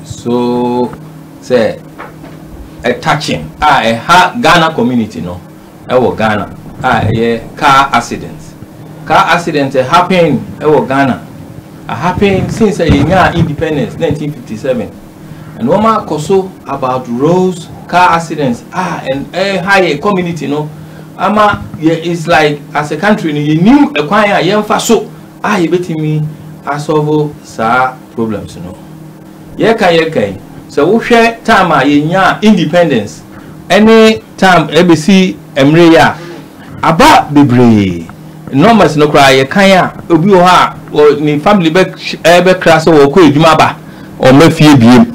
so say a touching Ghana community no Ghana car accidents happen Ghana happened since independence 1957 and Woma Koso about roads car accidents and high community no ama it's like as a country you knew a choir yemfa so you betimi solve sa problems no yekai so we share time yenya independence any time ABC emre ya aba bebre numbers no cry yekan obi o ha ni family be crash o ko eduma ba o mafie biem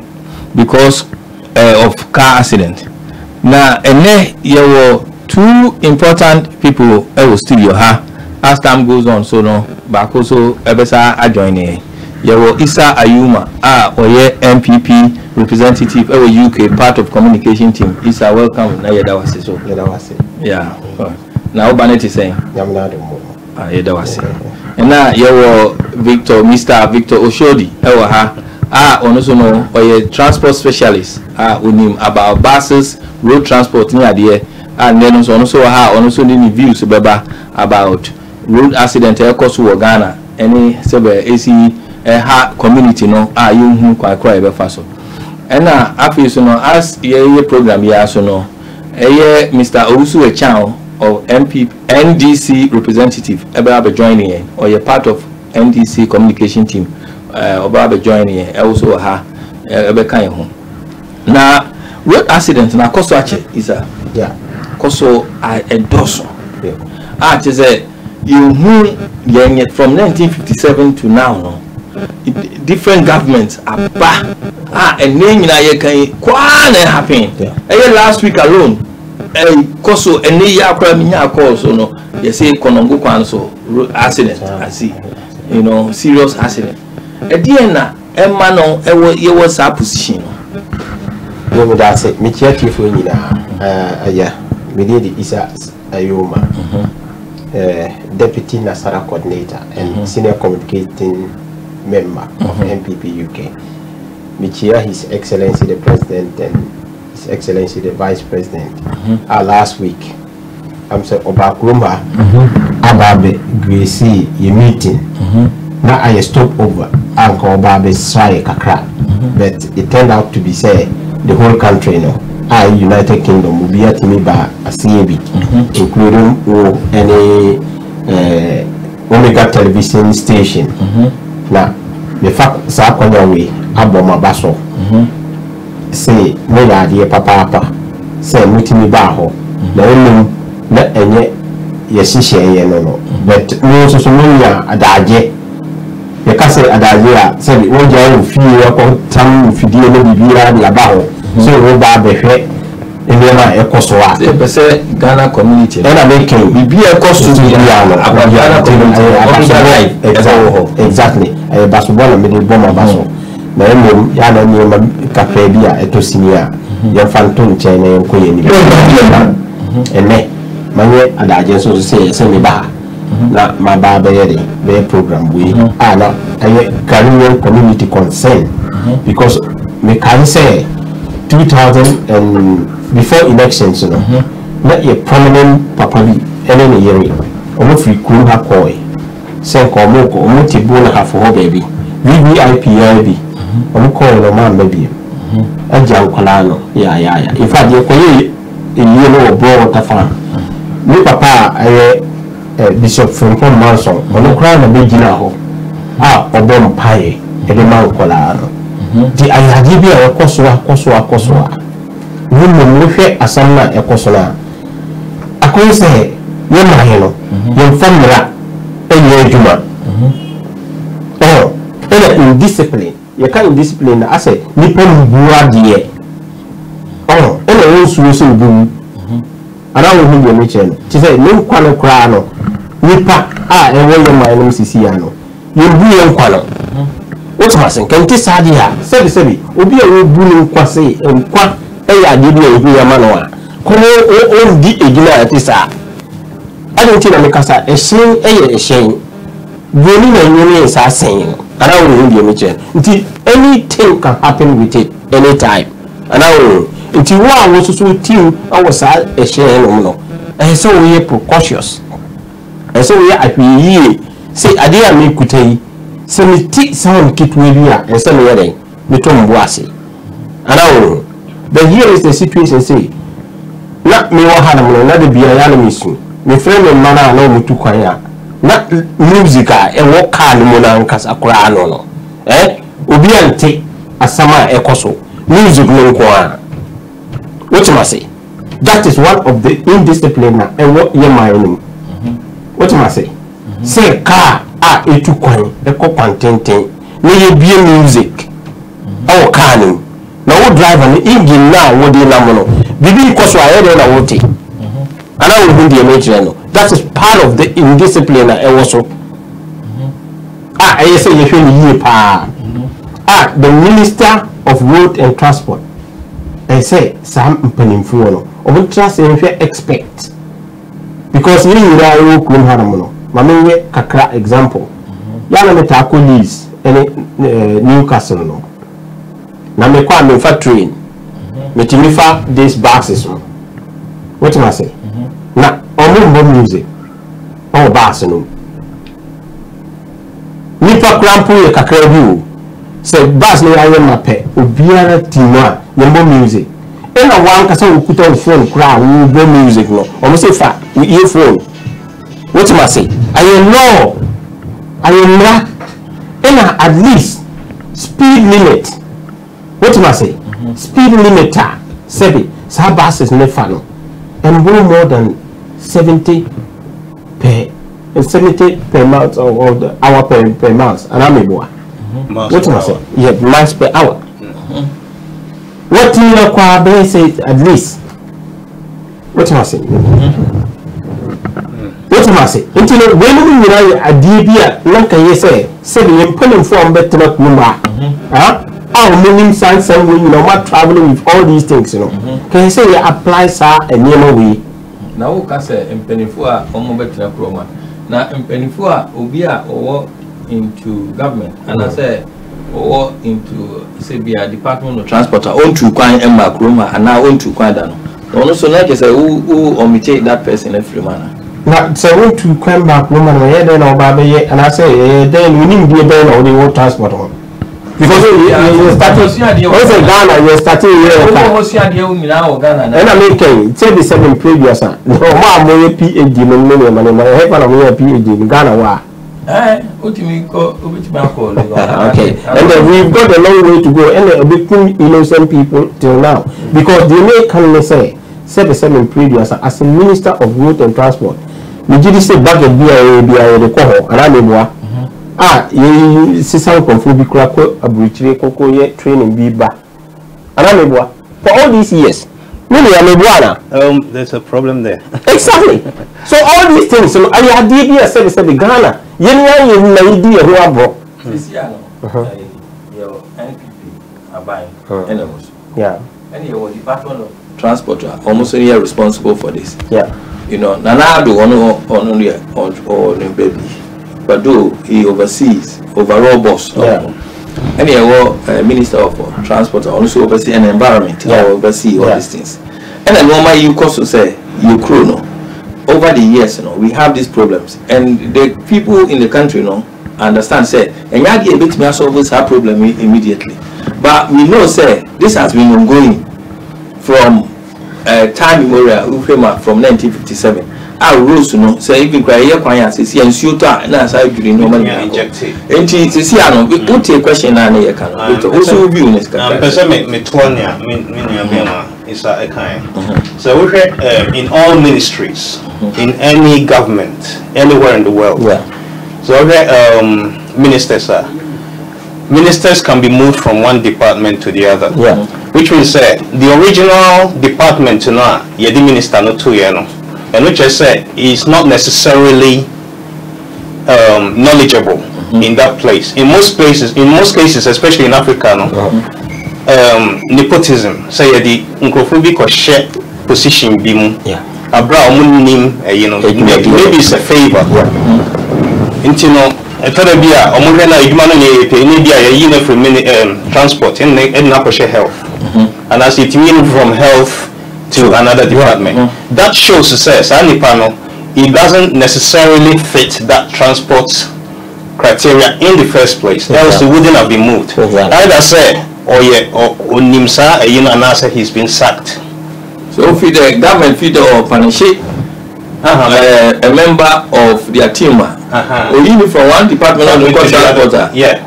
because of car accident na ene yewo two important people will still your ha as time goes on so no back also ebesa adjoin yewo Isa Ayuma oye MPP representative UK part of communication team. Isa, welcome na yedawase so yedawase yeah na obaneti saying yamna de mo yedawase na yewo Mr. Victor Oshodi ewo ha ono so no oye transport specialist unim about buses road transport ni ade and then also any views about road accident cause to Ghana any AC community no you who quite cry so and after so no as ye program ya so no Mr. Owusu Echan of NDC representative about joining or you're part of NDC communication team about joining also ebe kan ho na road accident na cause is a so I endorse you from 1957 to now no different governments are back and then you can happen last week alone koso ene ya kwa minya call so no you say konongo kwan so accident I see serious accident na emma no ye was a position no me that say me check for nyina we need Isa Ayuma deputy Nasara coordinator and senior communicating member of MPP UK. Me cheer His Excellency the President and His Excellency the Vice President. Last week I'm saying Obakrumba Ababe Gracie ye meeting. Now I stop over Uncle Obabe Sai Kakra, but it turned out to be say the whole country United Kingdom will be at me by a CAB, including any Omega television station. Now, the fact Sakonaway, Aboma Basso, say, no idea, Papa, say, meeting me baho, no, not any, yes, no, but no, so many adaje. The castle adaje, said, one day, few upon some Fidia, the Abaho. So we have a cost to Ghana community. And I make be a cost to Ghana community. Exactly. A basketball made a bomb of Basso. Now, Yana Capabia, a Tosinia, your phantom chain and Queen. And me, my way, and I just want to say, send me back. Not my barbarie, their program. We are not a Caribbean community concern because we can say 2000 and before elections, not a prominent papabi any year. Almost we could have koi. Say Komoko, Omutibuna have for baby. VVIP, call no man baby. A jam colano, yeah. In fact, you could a bro at a farm. Me papa, Bishop from Manson, on a crown of Beginaho. Obom pie, a man colano. The Ayadibia Koswa. Women look at a summer a Koswa. I could say, Yamahino, your family, and your Juma. Indiscipline. You can't indiscipline. I say, Nippon Buadia. And I also boom. And I will be your mission. She said, no quano crano. Nipa, and William my name Siciano. You'll be a quano. What's my saying? Can this idea? Say, Obi a bullying quasi and quack a didn't be a manoa. Come on, the ignorant at this. I don't think I make us a shame, a shame. Bullying and unions are saying. And I will be mention. Anything can happen with it anytime. And I will. Until one was so team, I was a share no. And so we are precautious. And so we are at me. Say, I dare me could say, me take sound kit with you and some wedding. Me tom bossy. And I will. But here is the situation. Say, not me or Hannah, not be a young mission. Me friend and man, I know me to choir. Not music, and what kind of monarchs a crown no. Ubiante a summer ecoso. Music no choir. What you must say? That is one of the indiscipline and what you mind. What you must say? Say car a to coin, a co-contenting. May be music. Oh, canning. Now, what drive an engine now? What do you know? Bibi because I don't know what it. And I will be the image. That is part of the indiscipline. Also, I say you feel you the Minister of Road and Transport. I say some peninfuano. Or trust if you expect. Because you are a Haramono. Mammy, Kakra example. Yana Metako lease any Newcastle. No. Na me kwa me fa train. Me timi fa these buses. What am I say? Na omo music. Oh bus no. Nipa krampo ye kakra bi o. Say bus no aye mape. Obiara tima ye music. E na wan kasa okuta phone kra wo bo music no. Omo say fa we earphone. What am I say? I am na at least speed limit. What am I say? Speed limiter. Sebi. Sa bus is never no. And go more than 70 per month or the hour per month. And I'm a what am I say? Yeah, miles per hour. What you require say at least? What am I say? What am I say? Until when we are a DBA, like I say, 7 pulling from better number. How many signs and you know what traveling with all these things, you know? Can you say you apply sir a name way? Now can say Penifua or Mobile Chroma. Now Penifua Ubia or into government and I say or into Sabia Department of Transport own to Quine and Macroma and now own to Quadano. Also like I say who imitate that person every manner. Now say own to Quine Macroma then or Baby and I say then we need to be a band or the old transport on. Because you started Ghana, you started here. And I mean, say the 7 previous. No, more PhD, PhD in Ghana. Okay, and then we've got a long way to go, and between innocent people till now. Because the may can say, 7 previous as a Minister of Road and Transport. We did say budget be the coho, and I'm you see some confubi crako abrichire koko ye training be ba anamebwa for all these years really amebwana there's a problem there. Exactly. So all these things so I had the idea said Ghana yenya na idea who abro this year your NPP abai enemies yeah and your Department of Transport are almost a year responsible for this you know nana do on baby. But though he oversees overall boss, and he Minister of Transport also oversee an environment, oversee all these things. And then normally you also say you chrono. Over the years, you know, we have these problems, and the people in the country, you know, understand say, and you get a bit me solve this problem immediately. But we know say this has been ongoing from time immemorial, from 1957. Our rules, you know, say even cry here, quiet, see, and shoot and as I do normally injected. And see, I know, we put a question and a can also be in this country. Metonia, is a kind. So we in all ministries, in any government, anywhere in the world. So ministers can be moved from one department to the other. Which means the original department, you know, the minister not too, you know. And which I said is not necessarily knowledgeable in that place. In most cases, especially in Africa, nepotism. Say the uncrophobic or shared position bimu. Abra nim, you know, maybe it's a favor. Into Etodabia, Omugana, Igmano, Penibia, from transport, and Naposha health. And as it means from health to another department. That shows success. Any panel, it doesn't necessarily fit that transport criteria in the first place. Else it wouldn't have been moved. Either say, or Nimsa, he's been sacked. So if the government feed or punish a member of their team, or even from one department of the cultural.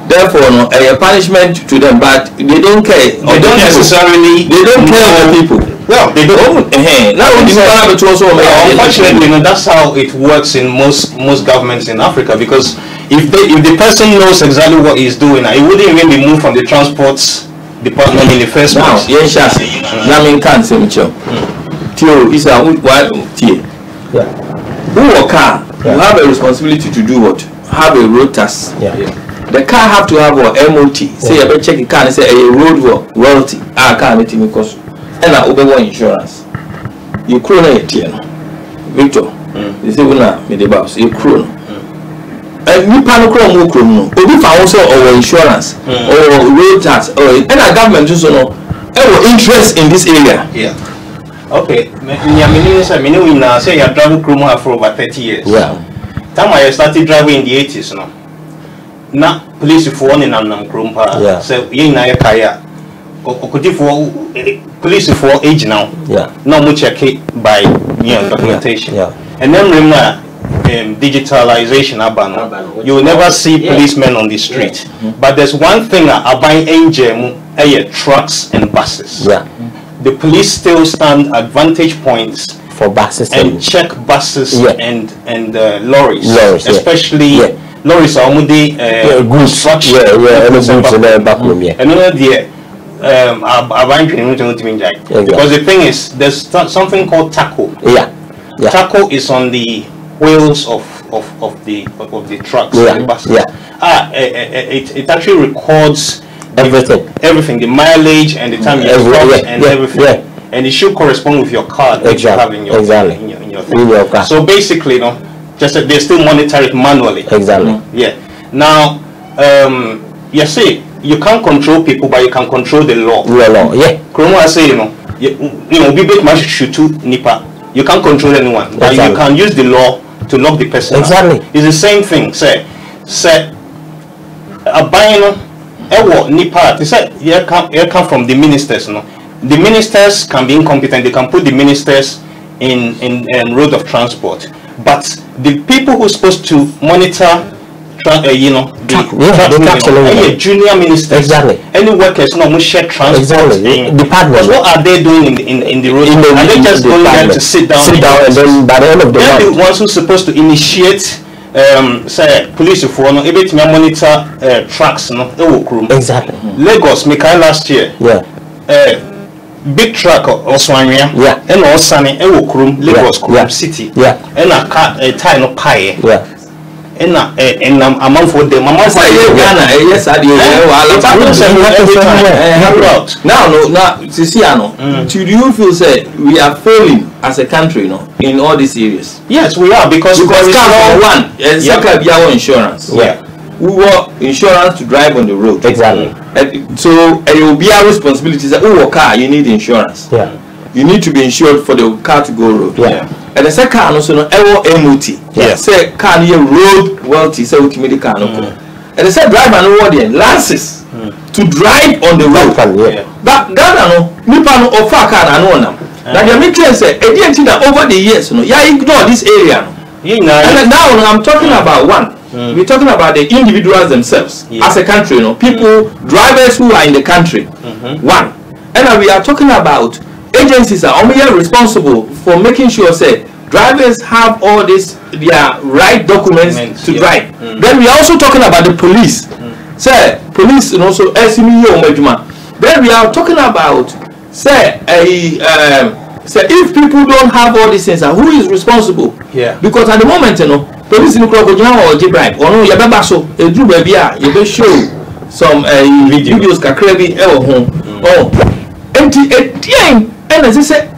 Therefore, no, a punishment to them, but they don't care. They don't necessarily. They don't care about people. Well, they don't. Now, unfortunately, that's how it works in most governments in Africa. Because if the person knows exactly what he's doing, it wouldn't even be moved from the transport department in the first place. Yes, Yamin can't say Mitchell. Tio is a who or car, you have a responsibility to do what? Have a road tax. The car have to have a MOT. Say you better check the car and say a road royalty. Car meeting me cost. And I over insurance. You crown a TN. Victor. You say una me the boss. You crown. And you pano crown more crown no. Obi fa also or insurance or road tax or and a government just no. Interest in this area. Okay, I say I driving Kruma for over 30 years. Time I started driving in the 80s no. Na police for one in Nam Krumpa. So na kaya. Police for age now. Now much by documentation. And then remember digitalization abano. You will never see policemen on the street. But there's one thing about angel trucks and buses. The police still stand advantage points for buses and check buses and lorries, especially lorries are only construction because the thing is there's something called tackle. Tackle is on the wheels of the trucks and the buses. It actually records everything, the mileage and the time you stop and everything, and it should correspond with your card that you have in your thing. So basically, just that they still monitor it manually. Now, you see, you can't control people, but you can control the law. Kromo say, be big much shoot nipa. You can't control anyone, but you can use the law to lock the person. It's the same thing. Say, a buying. Nipa, they said here come from the ministers. The ministers can be incompetent. They can put the ministers in road of transport, but the people who are supposed to monitor, the junior ministers, any workers, no share transport department. What are they doing in the road? Are they just going there to sit down and then by the end of the month, the ones who are supposed to initiate? Say police for no able to monitor trucks no Lagos Mikai last year big truck or Swanya and all sunny Lagos Kurum city and a car a tie no pie and a month for them yes I now do you feel say we are failing as a country in all these areas? Yes, we are because one insurance. We want insurance to drive on the road. So it will be our responsibility that car you need insurance. You need to be insured for the car to go road. And the second also MOT. Say car near road wealthy say we can car no. And the second driver no what license to drive on the road. But Ghana no offer car no. Now you make clear say that over the years ignore this area. And now I'm talking about one. We're talking about the individuals themselves as a country, people, drivers who are in the country. One. And we are talking about agencies are only responsible for making sure say drivers have all this their right documents to drive. Then we are also talking about the police. Say police and also SME. Then we are talking about say if people don't have all these things, who is responsible? Because at the moment, police in the crowd or bribe or no, you better so a do baby, you better show some videos kakrebi and as I said,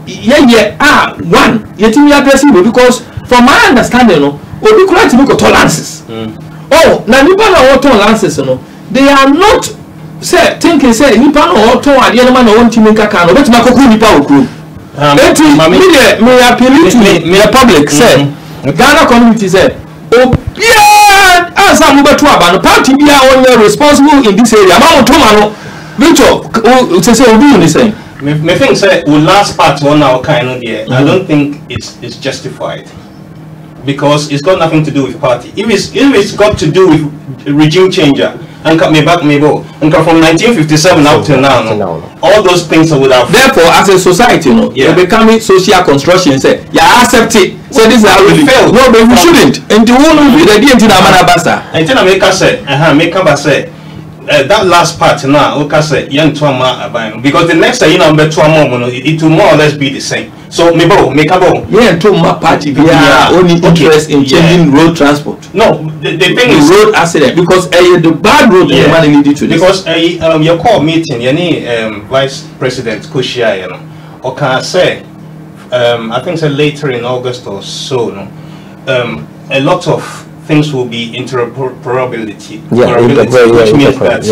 one, yet me addressing because from my understanding, or be correct to look at tolerances. Oh, now nipa na auto lances no. They are not say thinking say nipa na auto ade na na won timi kaka no betima koku nipa okru. Me appeal to me public say Ghana community say obia asa mo beto aba no party bia on responsible in this area. Ma to ma no Victor say obi ni say me think say we last part one hour kind of there. I don't think it's justified. Because it's got nothing to do with party. If it's got to do with regime changer, and cut me back, me go, and from 1957 up to now, all those things would have. Therefore, as a society, you're becoming social construction. Say, accept it. Say this is how we fail. No, but we shouldn't. And the whole be the DMT na manabasa. And then America said, say. That last part now, okay, say young trauma because the next year it will more or less be the same. So make a trauma party only interest in changing road transport. No, the thing is road accident because the bad road the money needed to because your call meeting, Vice President Kushia, okay, say I think say later in August or so, a lot of things will be interoperability, which means that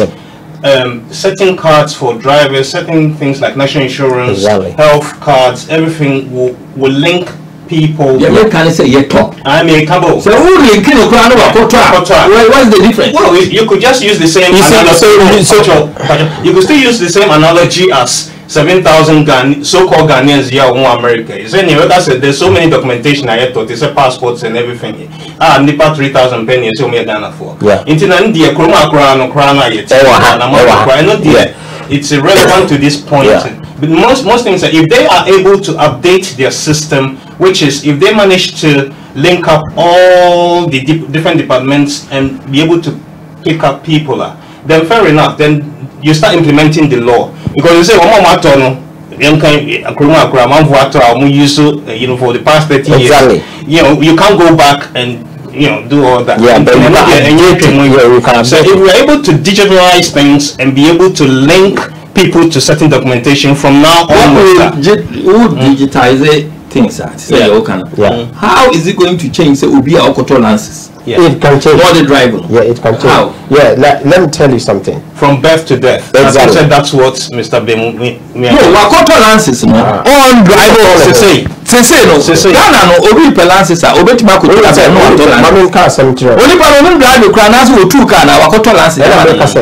certain cards for drivers, certain things like national insurance, health cards, everything will link people. Yeah, can I say you talk? I mean, cabo. So who linking what's the difference? Well, you could just use the same analogy. You could still use the same analogy as 7,000 so-called Ghanaians here in America. You say, there's so many documentation I thought, it's passports and everything. Nipa 3,000 pennies, so me Ghana for. India, it's irrelevant to this point. But most things, if they are able to update their system, which is if they manage to link up all the different departments and be able to pick up people, then fair enough. Then you start implementing the law. Because you say, for the past 30 years, you can't go back and do all that. So if we're able to digitalize things and be able to link people to certain documentation from now on, who digitize things how is it going to change say Ubia Okoto lances? It can change. Not the driver. Yeah, it can change. How? Yeah, let me tell you something. From birth to death. Exactly. That's what Mr. Bemu. No, Wakoto lances no. On driver. Say no. Ghana no. Obi pe lances a. Obi tima koto lances no. Mami car cemetery. Only pa no drive the car lances o two car na Wakoto lances.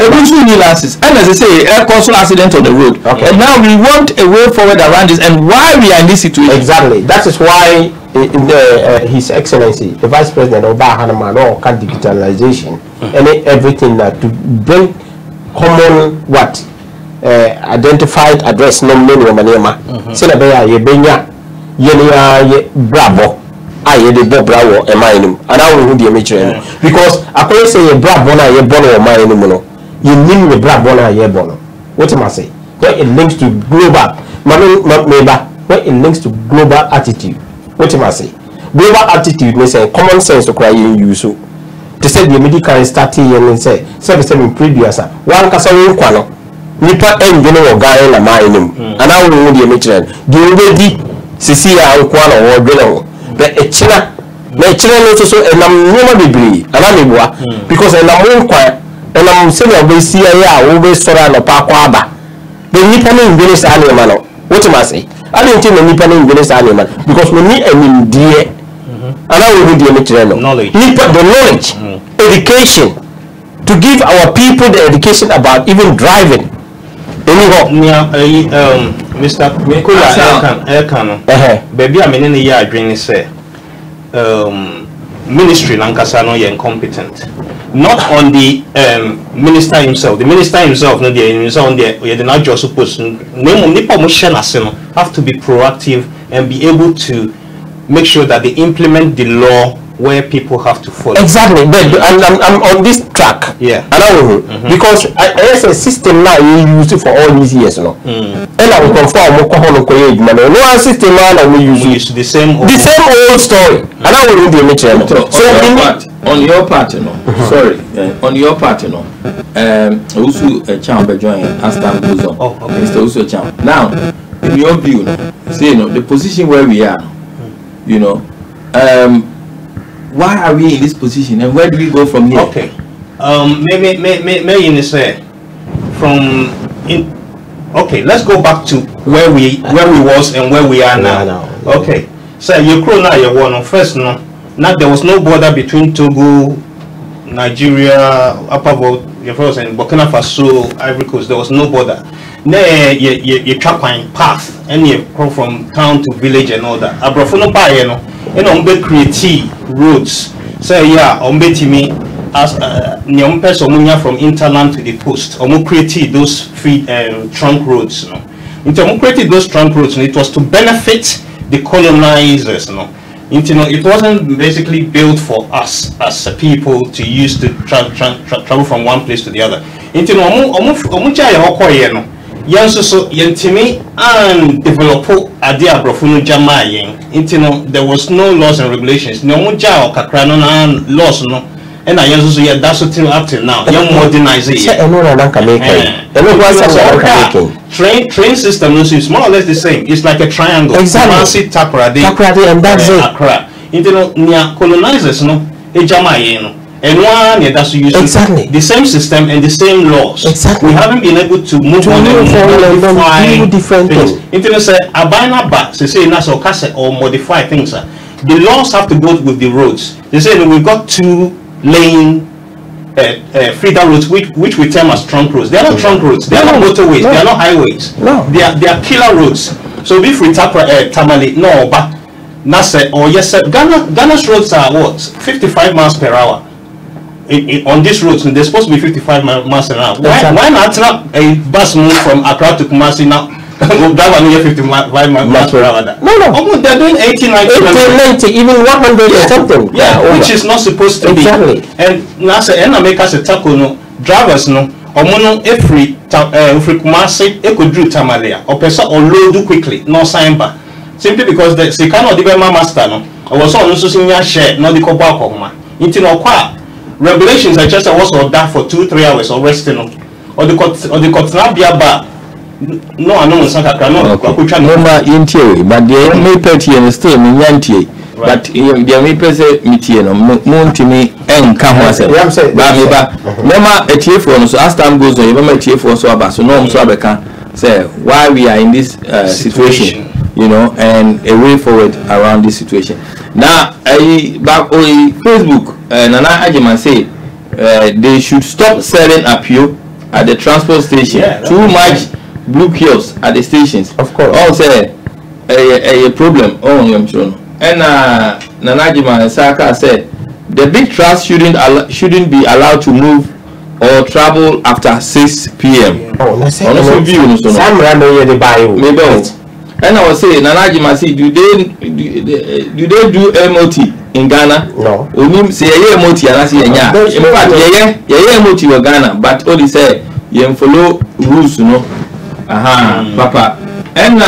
Obi two new lances. And as I say, air console accident on the road. Okay. And now we want a way forward around this, and why we are in this situation. Exactly. That is why. His Excellency, the Vice President of Bahanaman, or digitalization and everything to bring common identified address no many manema. Senabaya ye benya ye bravo. I the bravo and mine and I will be a major because I can say a bravo ye bono or mine you mean the bravo ye bono. What am I say? Where it links to global where it links to global attitude. What am I say? Global attitude may say common sense to cry in you so. To say the medical starting and say 7 previous one Casarin Quano. Nipa and general guy in a mine and I will be a matron. Do you ready? Cecilia and Quano or General. But a china, my children also and I'm normally be and I'm because I'm more quiet and I'm saying I'll be CIA always surround a parkwaba. The Nippon in Venice animal. What am I say? I don't think any penny in Venice animal because we need an dear and I will be a knowledge. The knowledge, education to give our people the education about even driving. Mr. Ekano, baby, I mean, in the year dream say ministry Lankasano you're incompetent. Not on the minister himself. The minister himself, no, the not just supposed to have to be proactive and be able to make sure that they implement the law where people have to follow. Exactly, but I'm on this track. Yeah, and I will because there's a system now you use it for all these years, and I will confirm no system now we use the same old story, and I will be a material. So on your part, sorry, on your part, also a champ join as time goes on. Oh, okay. Mr. Also champ. Now, in your view, say the position where we are, why are we in this position and where do we go from here? Okay. May say from in. Okay, let's go back to where we was and where we are now. Okay. So you now you one first no. Now there was no border between Togo, Nigeria, Upper and Burkina Faso, Ivory Coast. There was no border. Now you trapping path and you go from town to village and all that. Abrofono pa you create roads. So yeah, timi as nyom person from interland to the coast. Created those free trunk roads. No, created those trunk roads. It was to benefit the colonizers. No. It wasn't basically built for us as a people to use to travel from one place to the other. And develop idea there was no laws and regulations. Laws and I also that's up till now. Young modernize it. Train system is more or less the same. It's like a triangle. Exactly. Takoradi and that's it. Colonizers no and one that's using exactly the same system and the same laws. Exactly. We haven't been able to move on and modify different things. Internet say abina back say national cassette or modify things. The laws have to go with the roads. They say we've got 2-lane feeder roads which we term as trunk roads. They are not trunk roads. They are not motorways. They are not highways. No. They are killer roads. So if we tap Tamale, no, but Nasa or yes, Ghana's roads are what 55 miles per hour. On these roads, they're supposed to be 55 miles an hour. Why not a bus move from Accra to Kumasi now? Drive only 55 miles per hour. No. They're doing 80, 90, even 100 or something. Yeah, which is not supposed to be. And NASA and make us a taco no drivers no. Omono every Kumasi could do Tamalia or person or load quickly, no sign back. Simply because they cannot even master no. I was also seeing your share, not the cobalt of man. Into no qua. Regulations are just also that for 2-3 hours or resting or the Kotlabia bar. No, I know Santa Cano, no, but the may petty and still Yanti. But the may say Mitiano, moon to me and come myself. Nema a tear for so as time goes on, you remember a tear for so about so no so I can say why we are in this situation, you know, and a way forward around this situation. Now, back on Facebook, Nana Ajiman say they should stop selling appeal at the transport station. Yeah, too much blue kiosks at the stations. Of course. Also, a problem. Oh, I'm sure. And Nana Ajiman Saka said the big trucks shouldn't be allowed to move or travel after 6 p.m. Oh, let's say some random here they buy you. Maybe. And I was saying, Nanaji Masi, do they do MOT in Ghana? No. We say MOT and I say in fact, yeah, MOT in Ghana, but all they say you follow rules, you know. Papa. And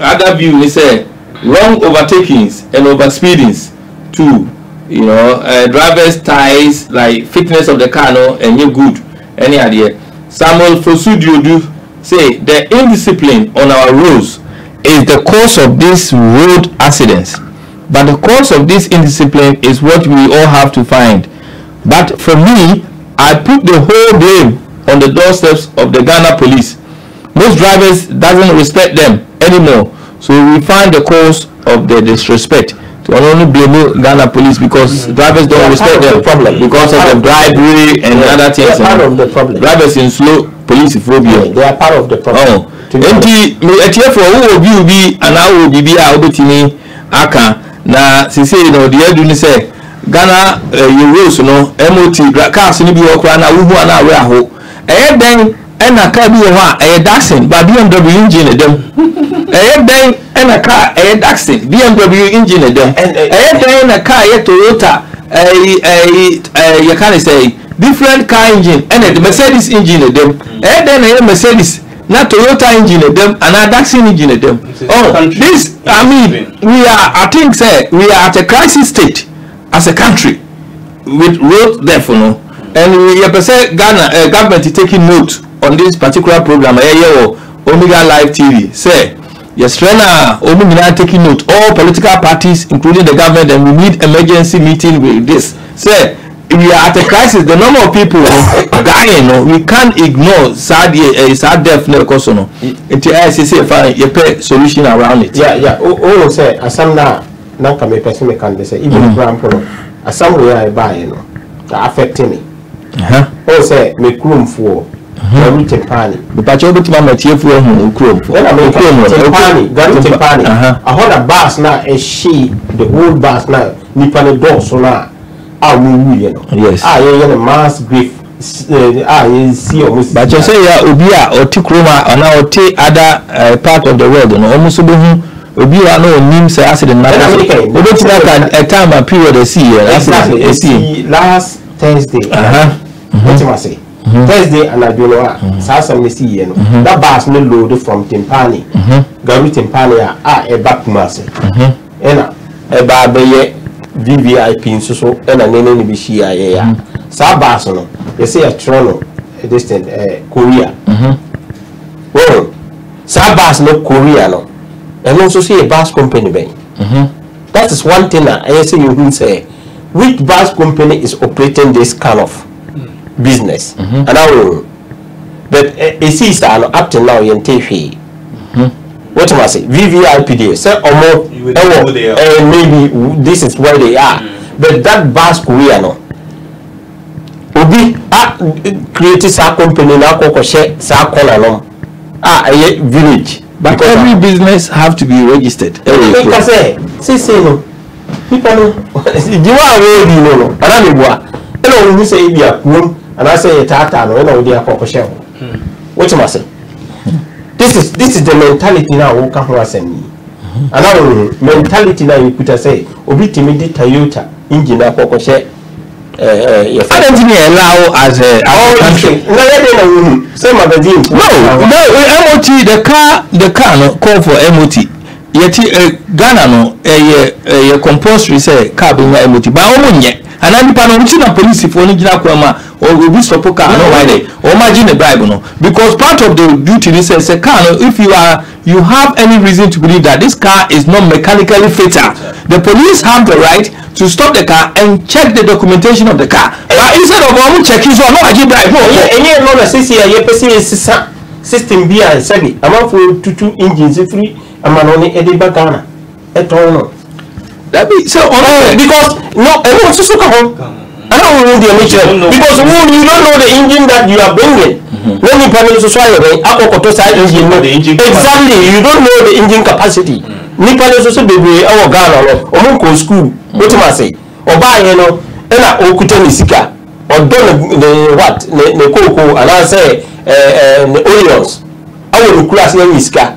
other view we say wrong overtakings and overspeedings too. You know, driver's ties like fitness of the car, no, and you're good. Any idea? Samuel Fosudio do. Say the indiscipline on our roads is the cause of these road accidents, but the cause of this indiscipline is what we all have to find. But for me, I put the whole blame on the doorsteps of the Ghana police. Most drivers doesn't respect them anymore, so we find the cause of the disrespect. To only blame Ghana police because drivers don't respect them because of the bribery and other things. Part of the problem. Drivers in slow police phobia. They are part of the problem. Enti me etie for who will be and I will be obetimi aka na say no the edu ni say Ghana euros no MOT cars ni bi okra na wo hu na we aho den na car bi ho a Datsun ba BMW engine dem den na car Datsun BMW engine dem den na car Toyota you can say different car engine and the Mercedes engine them then Mercedes not Toyota engine them and a Datsun engine them. Oh, this I mean we are I think say we are at a crisis state as a country with road therefore no and we say Ghana government is taking note on this particular program Omega Live TV say Yes, Rena, Omumina taking note. All political parties, including the government, and we need emergency meeting with this. Say, we are at a crisis. The number of people dying, we can't ignore sad death. No, until ICC find a solution around it. Yeah. Oh, say, Assam now can be person can say even example. Assam where I buy, affecting me. Oh, say, make room for. Gari Tempani. But you better my TF Chrome. When I make Tempani, Gari Tempani. I hold a bus now, a she, the whole bus now, Nipani door so now. I will, yes. I am a mass grief. I see almost. But you say, Ubia or Tikroma, or now take other part of the world, and almost Ubia no names accident. We don't take a time and period a see. Exactly. Last Thursday. What you must say? Thursday and I do know Sasa see that bus no load from Timpani. Gari Timpani a back master. Ena a baby VVIP so and a nene be she a sa bus no. You say a Toronto a distant Korea. Well, sa bus no Korea no. And also see a bus company bay. That is one thing that I say you will say which bus company is operating this kind of business and I will but it is up to now in TV what am I say VVIP there say maybe this is where they are but that bus Korea no obi create a company now koko share sa corner no a village but every business have to be registered because say no people no you are already no and I say be a and I say tata no na odi akokoshe what you must say this is the mentality now who can asem and now mentality now you could say obi timidi Toyota engine akokoshe your engineer allow as a country same magazine no MOT the car no call for MOT yet Ghana no a compulsory say car be MOT but omunye and I'm the police for original crime or we stop car no why they or imagine a bribe no because part of the duty is a car if you have any reason to believe that this car is not mechanically fatal the police have the right to stop the car and check the documentation of the car but instead of checking so no I bribe no any no system be and say I'm for two engines free I'm only Edinburgh Ghana at all no that be so because no everyone so come I don't know the nature because you don't know the engine that you are bringing. When you panel society, exactly, you don't know the engine capacity. Nippon society be our Ghana or Munko school. What am I say? Or buy Okutenisika or done the what the cocoa and I say the onions. I will class Niska.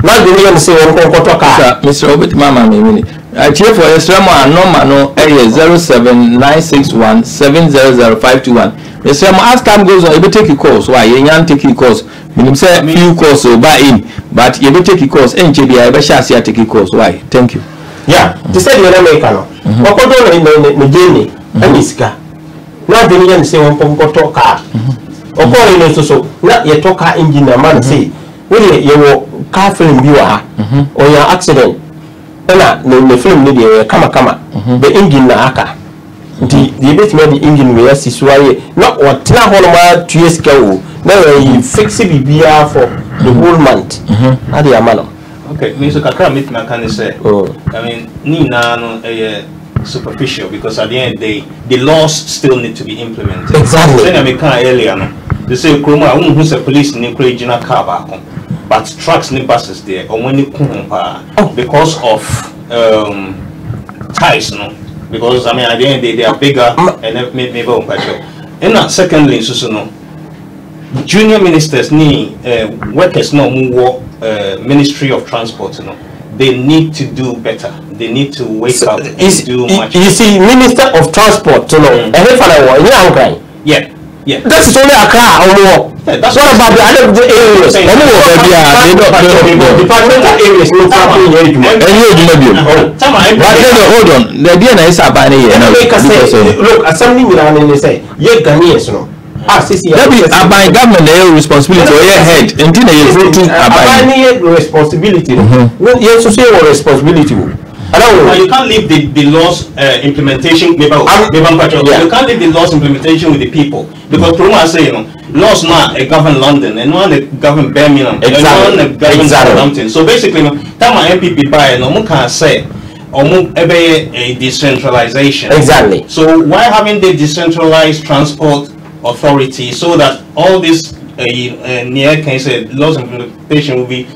Not the name say Mr. Robert Mama minute. I cheer for extra more normal no area 07961700521. Mr. As time goes on, you take a course. Why you can't take a course? Meaning say few course so buy in, but you take a course. NJB I shall see take a course. Why? Thank you. Yeah, to say you don't make no. What go do in the journey? And iska. Now the young say one pump talk car. Or go in so not your talk car engine man say. Will you car film viewer or your accident? Ela the film media kama the engine na aka the bit me the engine we asi suaye na otena holoma 2 years ago na you fix it bia for the whole month ade amano okay me so kakra meet man can say I mean ni na no superficial because at the end the laws still need to be implemented exactly then I make earlier no they say kroma who say police ni original car back but trucks and buses there or when you because of ties no because I mean at the end they are bigger and maybe and that secondly so no junior ministers need workers no more Ministry of Transport no they need to do better they need to wake up and do much you see Minister of Transport you know yeah that is only a car or more. That's what about the other areas? Departmental areas. Hold on. The DNA is a banner. Look, assembly Milan and they say, ye Ghanaians, no. that be about government responsibility or your head until you go to about responsibility. Yes, so say responsibility. You can't leave the laws implementation. You can't leave the laws implementation with the people because Proma say laws not govern London and one govern Birmingham, and one govern Southampton. So basically, time my MPP buy no one can say a decentralization. Exactly. So why haven't they decentralized transport authority so that all this near can say laws implementation will be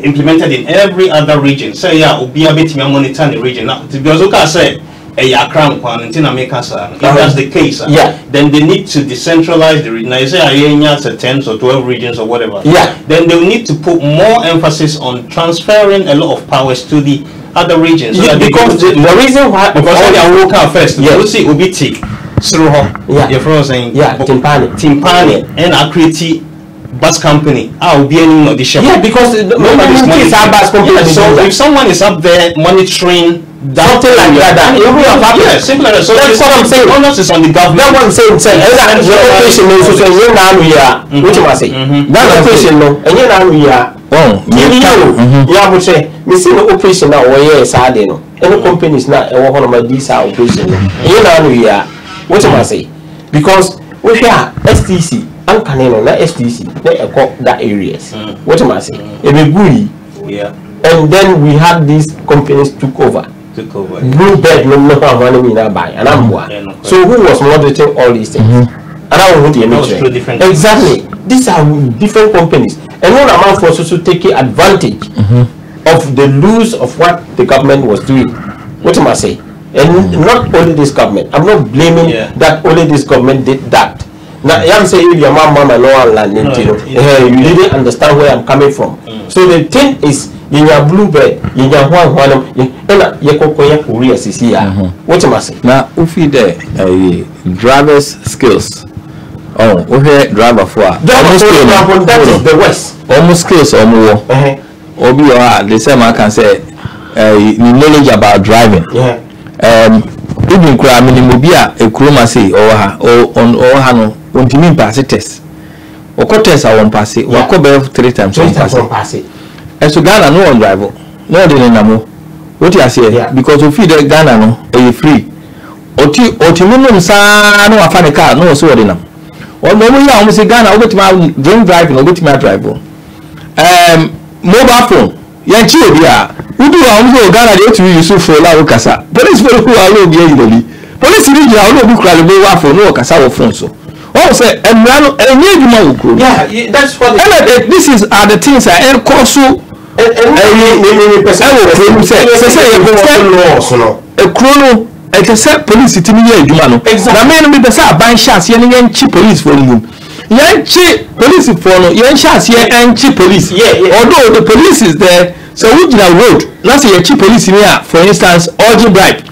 implemented in every other region? Say yeah, will be a bit more monitor the region now because you can say a crown quarantine America. If that's the case, then they need to decentralize the region. Now you say I 10 or 12 regions or whatever. Then they will need to put more emphasis on transferring a lot of powers to the other regions. So because the reason why because they are local first. You see Obiti, Sruho, you're frozen. Timpani, and Akriti. Bus company, will be any audition. Because nobody's bus company. So if someone is up there monitoring that, something like that, simple like that. So that's what I'm saying. Onus is on the government. That's what I'm saying. The operation is so you know which I say. That operation no, and you know we are. Yeah, but say we see the operation now. Where is sad no? Any companies now, one of my these operation. You know we are. What am I say? Because we are STC. And na STC they got that areas. What am I saying? And then we had these companies took over. Bluebird no money in buy and I'm so who was monitoring all these things? And I want to exactly. These are different companies. And one amount for to take advantage of the loose of what the government was doing. What am I saying? And not only this government. I'm not blaming that only this government did that. Now, I'm saying if your mama no one land, you didn't understand where I'm coming from. So the thing is, in your Bluebird, in your one, what am I saying? Now, if you there, driver's skills. Oh, okay, driver for that is the West. Almost skills or more. Obi or the same I can say, knowledge about driving. Even kwa minimobia ekroma say or hano ontimi pass test oko test I won pass wako be 3 times on pass and so Ghana no on driver no dey namo what you say because of feed Ghana no e free oti minimum sa no afa ne car no so dey nam o no mo ya o say Ghana obetima drive no obetima drive mobile phone yan chi obi a udu a o Ghana dey to use for la okasa police for who are low be police ni ja o no bi kra le wa for no okasa wo phone so oh say emrano enye djuma wo kro that's what this is are the things I cause so any person say laws no e krono e ke say police timi ye djuma no na me no be say ban chance ye ne nchi police for no ye nchi police for no ye chance ye nchi police although the police is there so we gina road na say ye chi police ni for instance urgent bribe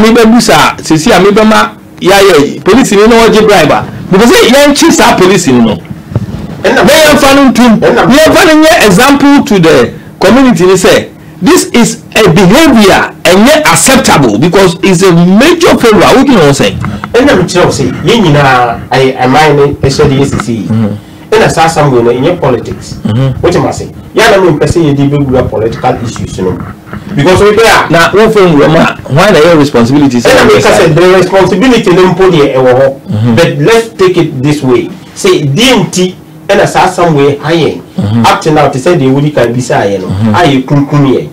me be busa sisi me be ma ya police ni no urgent bribe because ye nchi sa police ni no and we are fanning to we are fanning example to the community ni say this is a behavior and yet acceptable because it's a major failure. What you know say? And I'm say ye nyina I mine SDSC in a somewhere in your politics. What am I say? Ya na me person ye deal with political issues no. Because we there now why are your responsibilities? And I say the responsibility no podi e but let's take it this way. Say DMT and a somewhere high up to now to say the would can be say no. Aye kunkumie.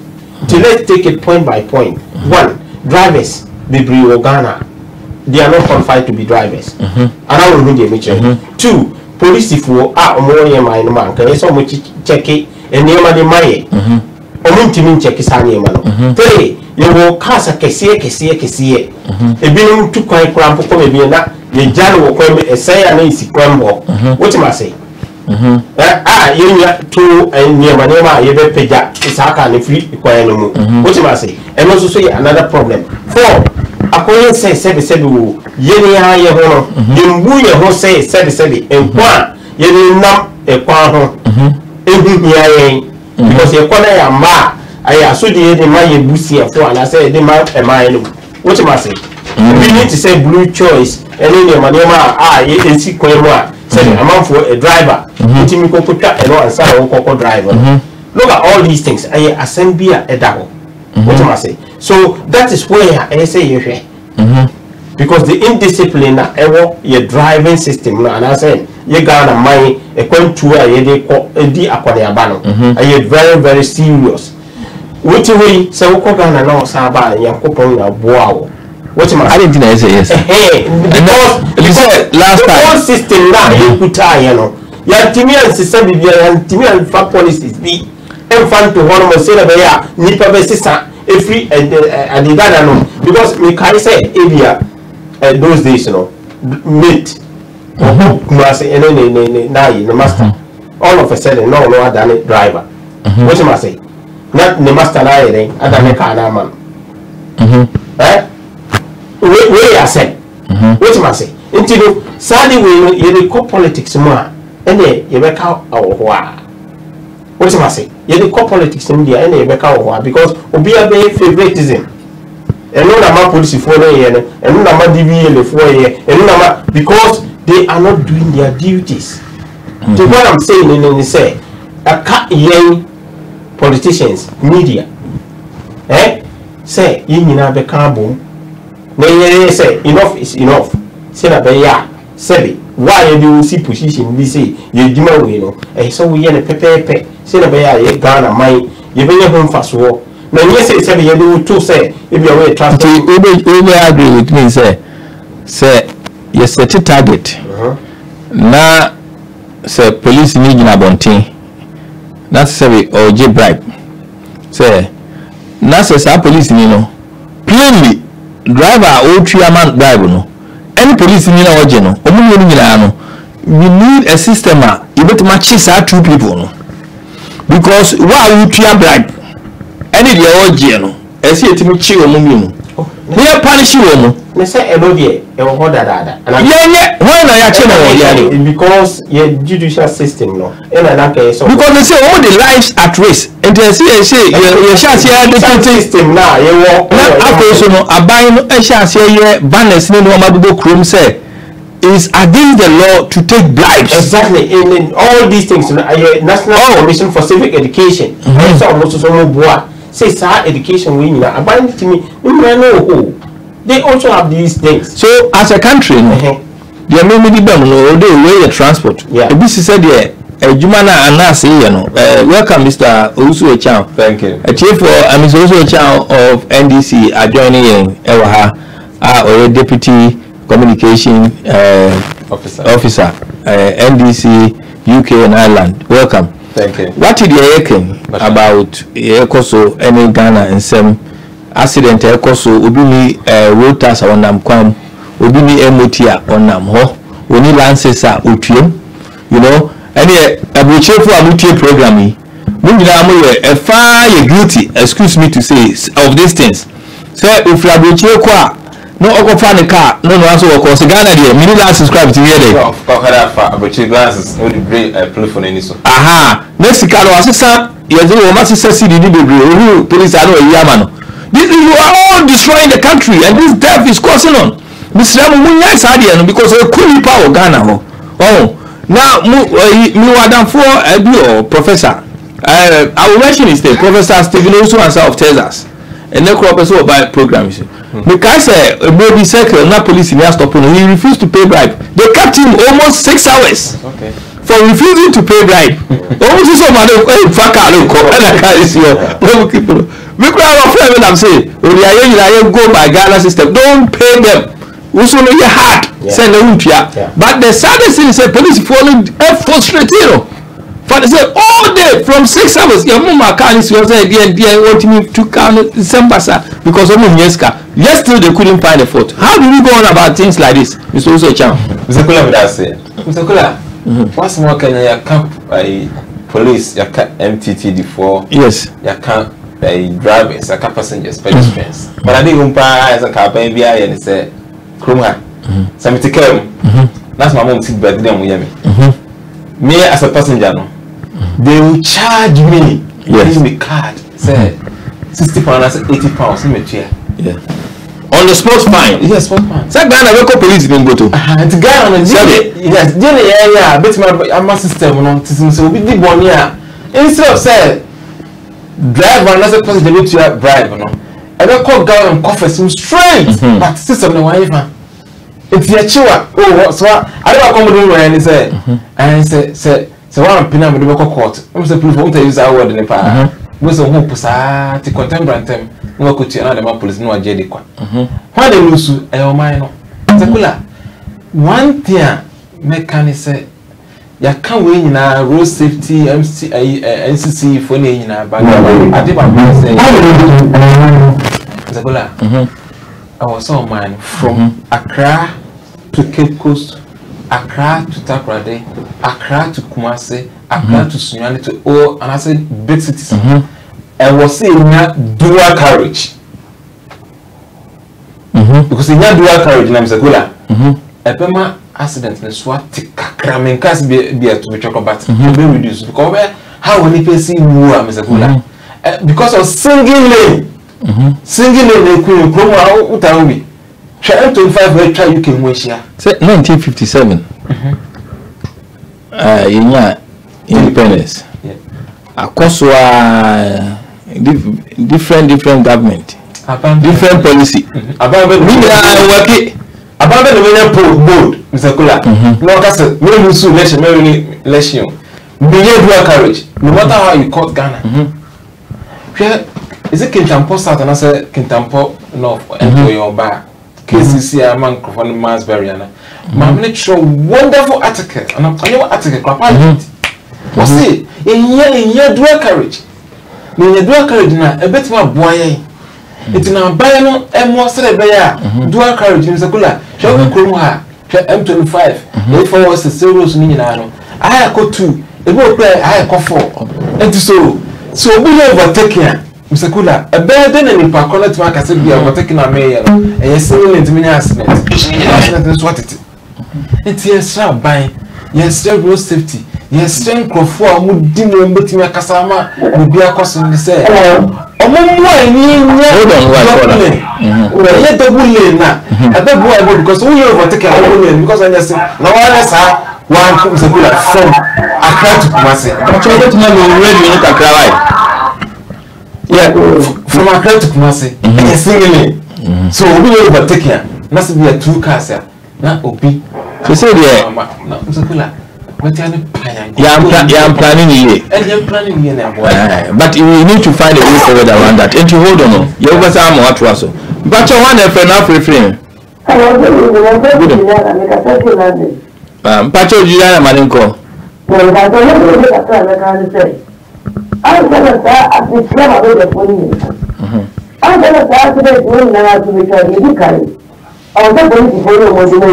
So let's take it point by point. One, drivers be Ghana. They are not qualified to be drivers. And I will read the two, police for more in man can so much check it and name of the money. Omuntimin check is any man. Three, you will cast a kessie. A being too quite cramp for me that the jan will come a say an easy crumble. What am I say? You two and near Manema, you better pay that. It's a kind of free equal. What am I say? And also say another problem. Four. According say 77 yeni ha ye ho yembu ye ho say 77 enkwa yeni nam ekwa ho ehu hia yen because ye kwana ya ma aya so de ma ye busi e fo ana say de ma e ma yen what am I say We need to say blue choice. And then your money, you see, say, I'm for a driver. And driver. Look at all these things. I assembly a double. What am I say? So that is where I say you hear. Because the indiscipline your driving system, and I say you got a money a contour a very, very serious. Which way so Kogan and all Saba and Yakopon wow. What am I didn't say yes. Because last time whole system now you put you know. Yantimian system and fat policies be fun to one of say Nipa Besisa every and the data because we can say area those days you know meat the master all of a sudden no other driver. What am I say? Not the master line, other car man. Where I say, what am I say? Until sadly, you call politics more, and then you back out our war. What am I say? You call politics in India, and you back out war because we are very favoritism. And no number police for a year, and no number DVL for a year, and no number because they are not doing their duties. To what I'm saying, and say, a cat young politicians, media, say, you know, the carbon. They say, enough is enough. Say that they are, say, why you see position, we say, you do not know, and so we are a pepe, say that they are Ghana, my, you bring your home fast war. Now, yes, say, you do to say, if you are a transport, you agree with me, say, you set a target. Now, say, police need in a bunting. That's say or J bribe. Say, that's a police, you know. Plainly, driver or man bribe, no. Any police in your original, we need a system. You better match our two people, no. Because why would you bribe? Any the original, I see it to me chill, no. We are punishing you. They say, "Hello, dear." Because your judicial system, no. Because they say all the lives at risk, and they say, "You shall see the system now." You walk. After so no, abide no. Shall see your banners. No, Mabugo Chrome say is against the law to take bribes. Exactly. In all these things, National Commission for Civic Education. Also, almost so no say education we need abandon to me no they also have these things. So as a country there may be them no they weigh the transport. This is said there Jumana Anasi welcome Mr. Owusu Echan. Thank you. A chief for Mr. Owusu Echan of NDC adjoining Ewaha or deputy communication officer NDC UK and Ireland. Welcome. Thank you. What did you reckon about Ekoso any Ghana and some accident Ekoso ubini road tax on nam kwam ubini emotia on nam ho oni lances are utiem you know any abuchefu amutie program yi munjina amu a fire guilty excuse me to say of these things say if you abuche kwa no okofa ne car no answer work Ghana there mini last subscribe to here there abuche glasses no the break play for any so aha next car was sir you do o must say cd the who police are no yama no this you are all destroying the country and this death is causing on Mr. Munya Sadia because we cool power Ghana ho oh now me wadam for professor I will mention his name Professor Stephen Osu of Texas and the crop also by program because maybe circle na police in stop he refused to pay bribe they kept him almost 6 hours for refusing to pay bribe almost so man faka lo ko and I carry you people we crowd of friend when I'm saying you go by Ghana system don't pay them also no your heart send the utia but the saddest thing is police following frustrated for they say all day from 6 hours your mama can is say there want me to count December because of Yeska yesterday they couldn't find a fault. How do we go on about things like this Mr. Oso Chan? Mr. Kula would have said Mr. Kula what's more can you camp police you can MTT4 yes you can drivers you can passengers pedestrians but I didn't buy as a car baby and say Krumha something came that's my mom sit birthday and me as a passenger no they will charge me give me card say £60 and I say £80 in my chair On the spot fine. Yes, spot fine. Say Ghana we call police bin go to. And Ghana yes, yeah, bet my system no tism so we di boni a instead of say driver na say person dey to bribe no. I don't call Ghana coffers him straight. But system no wan even. It's your chiwa. Oh, so I don't come do when say and say one pin am dey go court. I'm say proof won't use that word in the pa. We say who pusa ti contemporary time. No ko ti na the police no aje dey kwa. When they lose e o man no. Sekula one thing mechanic say ya kan we nyina road safety NCC for ne nyina ba ade ba say Sekula I was so man from Accra to Cape Coast, Accra to Takoradi, Accra to Kumasi, Accra to Sunyani to all and I said big cities. I was saying dual carriage. Because in dual carriage na Sekula a pema accident in Swati kakra men kas be to be chocolate but be reduced because how when people see war Sekula because of single lane. Single lane ku promo utawi. Try 25 we try you can wish ya. Say 1957. Inya independence. Yeah. Akoswa different government. Different policy. Ababe work Ababe the menya board Mr. Kula. No kase me musu election. Be dual carriage. No matter how you call Ghana. Is it Kintampo South and I say Kintampo North and your back? KCC among Crofon Mars Barriana. My show wonderful article and I'm telling you article. What's it? In your dual carriage. In your dual carriage now, a bit more boy. It's now buying and more celebration. Dual carriage in Sakula. Shall we call her? M25. If I was a serious Ninano, I go 2. It will play I go 4. And so we overtaking. Mr. Kula, a better than any parcolet mark as if we are taking a mayor, and you're still in the accident. Accident is what it is. It's yes, sir, by yes, road safety, yes, strength of 4 would dim but my Casama would be a custom to say. Oh, my, yet the woolly now. I bet boy because we overtake a woolly because I just no one else one comes a good from Accra to Kumasi. I'm trying to know already in Accra. Yeah, from Accra to Kumasi, and singing. So we will overtake here. Must be a 2 cars here. Not Obi. So say there. No, Sakula. But I'm planning here. And you're planning here now, boy. But we need to find a way forward around that. And to hold on. You over some what was so. But you want a friend of refrain. Pacho Juliana Malinko. I'm going to say, at the time of the phone, I'm going to say, today, when I have to be carried. I was going to follow what you know.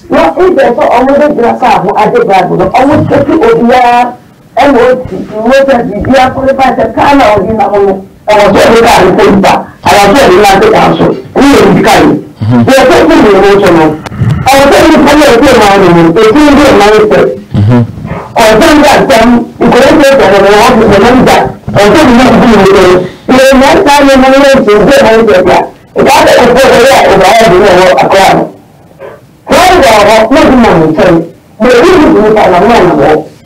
What is there for all the glass I did that? Almost 50 ODR and what the dear qualified the color of the novel. I was very glad to think that. I was very glad to answer. We will be carried. They are taking the emotional. I was very glad to be around. They didn't get my or then that you could have said that I want to remember that. Or then you have to do it. You know, one time you know to get my idea. If I had a photo there, if I had to know a crowd. Why do I have nothing money? So, but we do it on a man.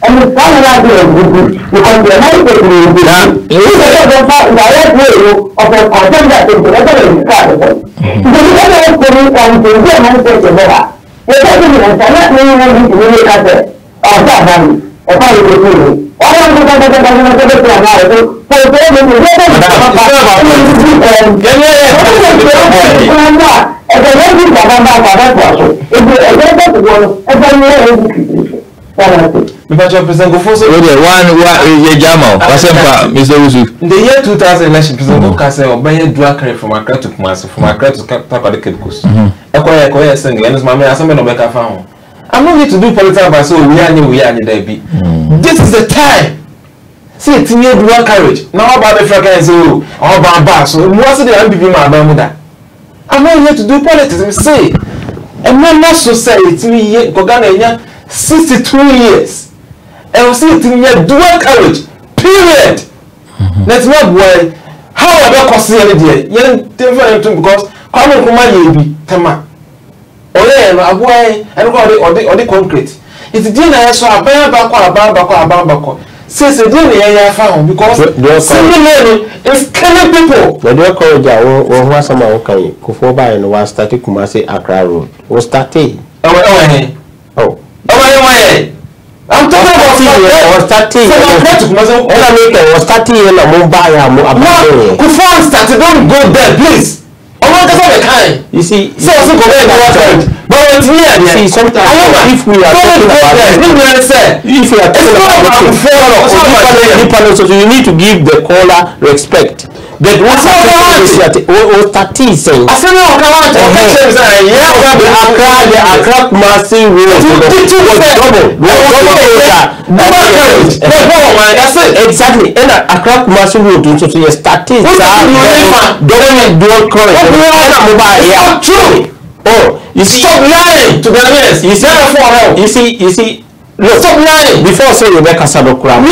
And it's not an idea of good because the night is really good. It's a direct way of a content that is better than the crowd. So, you never have to meet and to get my face in there. You're talking to us, I'm not really to really cut it. Oh, that if I was doing it, I don't know in the year 2000 election, President Bukase obeyed dual carriage from Accra to Kumasi, from Accra to Takoradi Cape Coast. Equia singing, and his mammy, as I'm going to found. I'm not here to do political advice, so we are there be. This is the time. See, it's in your dual carriage. Now about the fracas, so all about bass, so what's the MPP my Bermuda? I'm not here to do politics, I'm saying. And not so say it's me yet, Gogana 62 years. And we see it in your dual carriage. Period. That's not why. How are they costing any day? You're different because Kwame kuma yebi tema. Ole no aboy and go the concrete. It's dinner so aban bako. Since the dinner found because similarly it's killing people. But the college or some okay, Kufoba and one static Kumasi Accra Road. Was started. Oh. I'm talking about starting. Was starting in a Mumbai. Kufon started, don't go there, please. You see, so go there. But you see, sometimes if we are talking about if we are talking about so you need to give the caller respect. But what's starting saying? I said no, the Accra Kumasi Road that's it. Exactly. And Accra Kumasi Road so you starting don't true. Oh, you see, stop lying to be honest. You see, look, stop lying. Before say Rebecca Sadokura.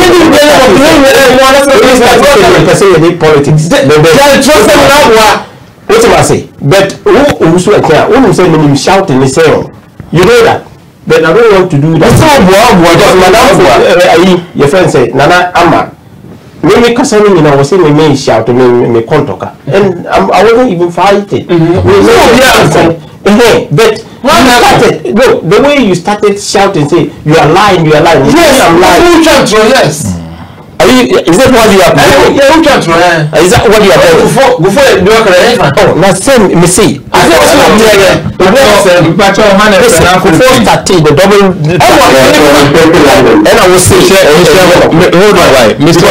Politics. What am I say? But who say when you shouting the same? You know that. But I don't want to do that. Your friend say, Nana Ama. Maybe concerning I was saying me shout me contoka. And I wasn't even fighting. But look, the way you started shouting, say you are lying. Yes, I'm lying. Yes. Is that what you are doing? Yeah, is that what you are doing? Before you do it, oh, now same me see. I before starting the double. And I will say, hold on, right, Mr.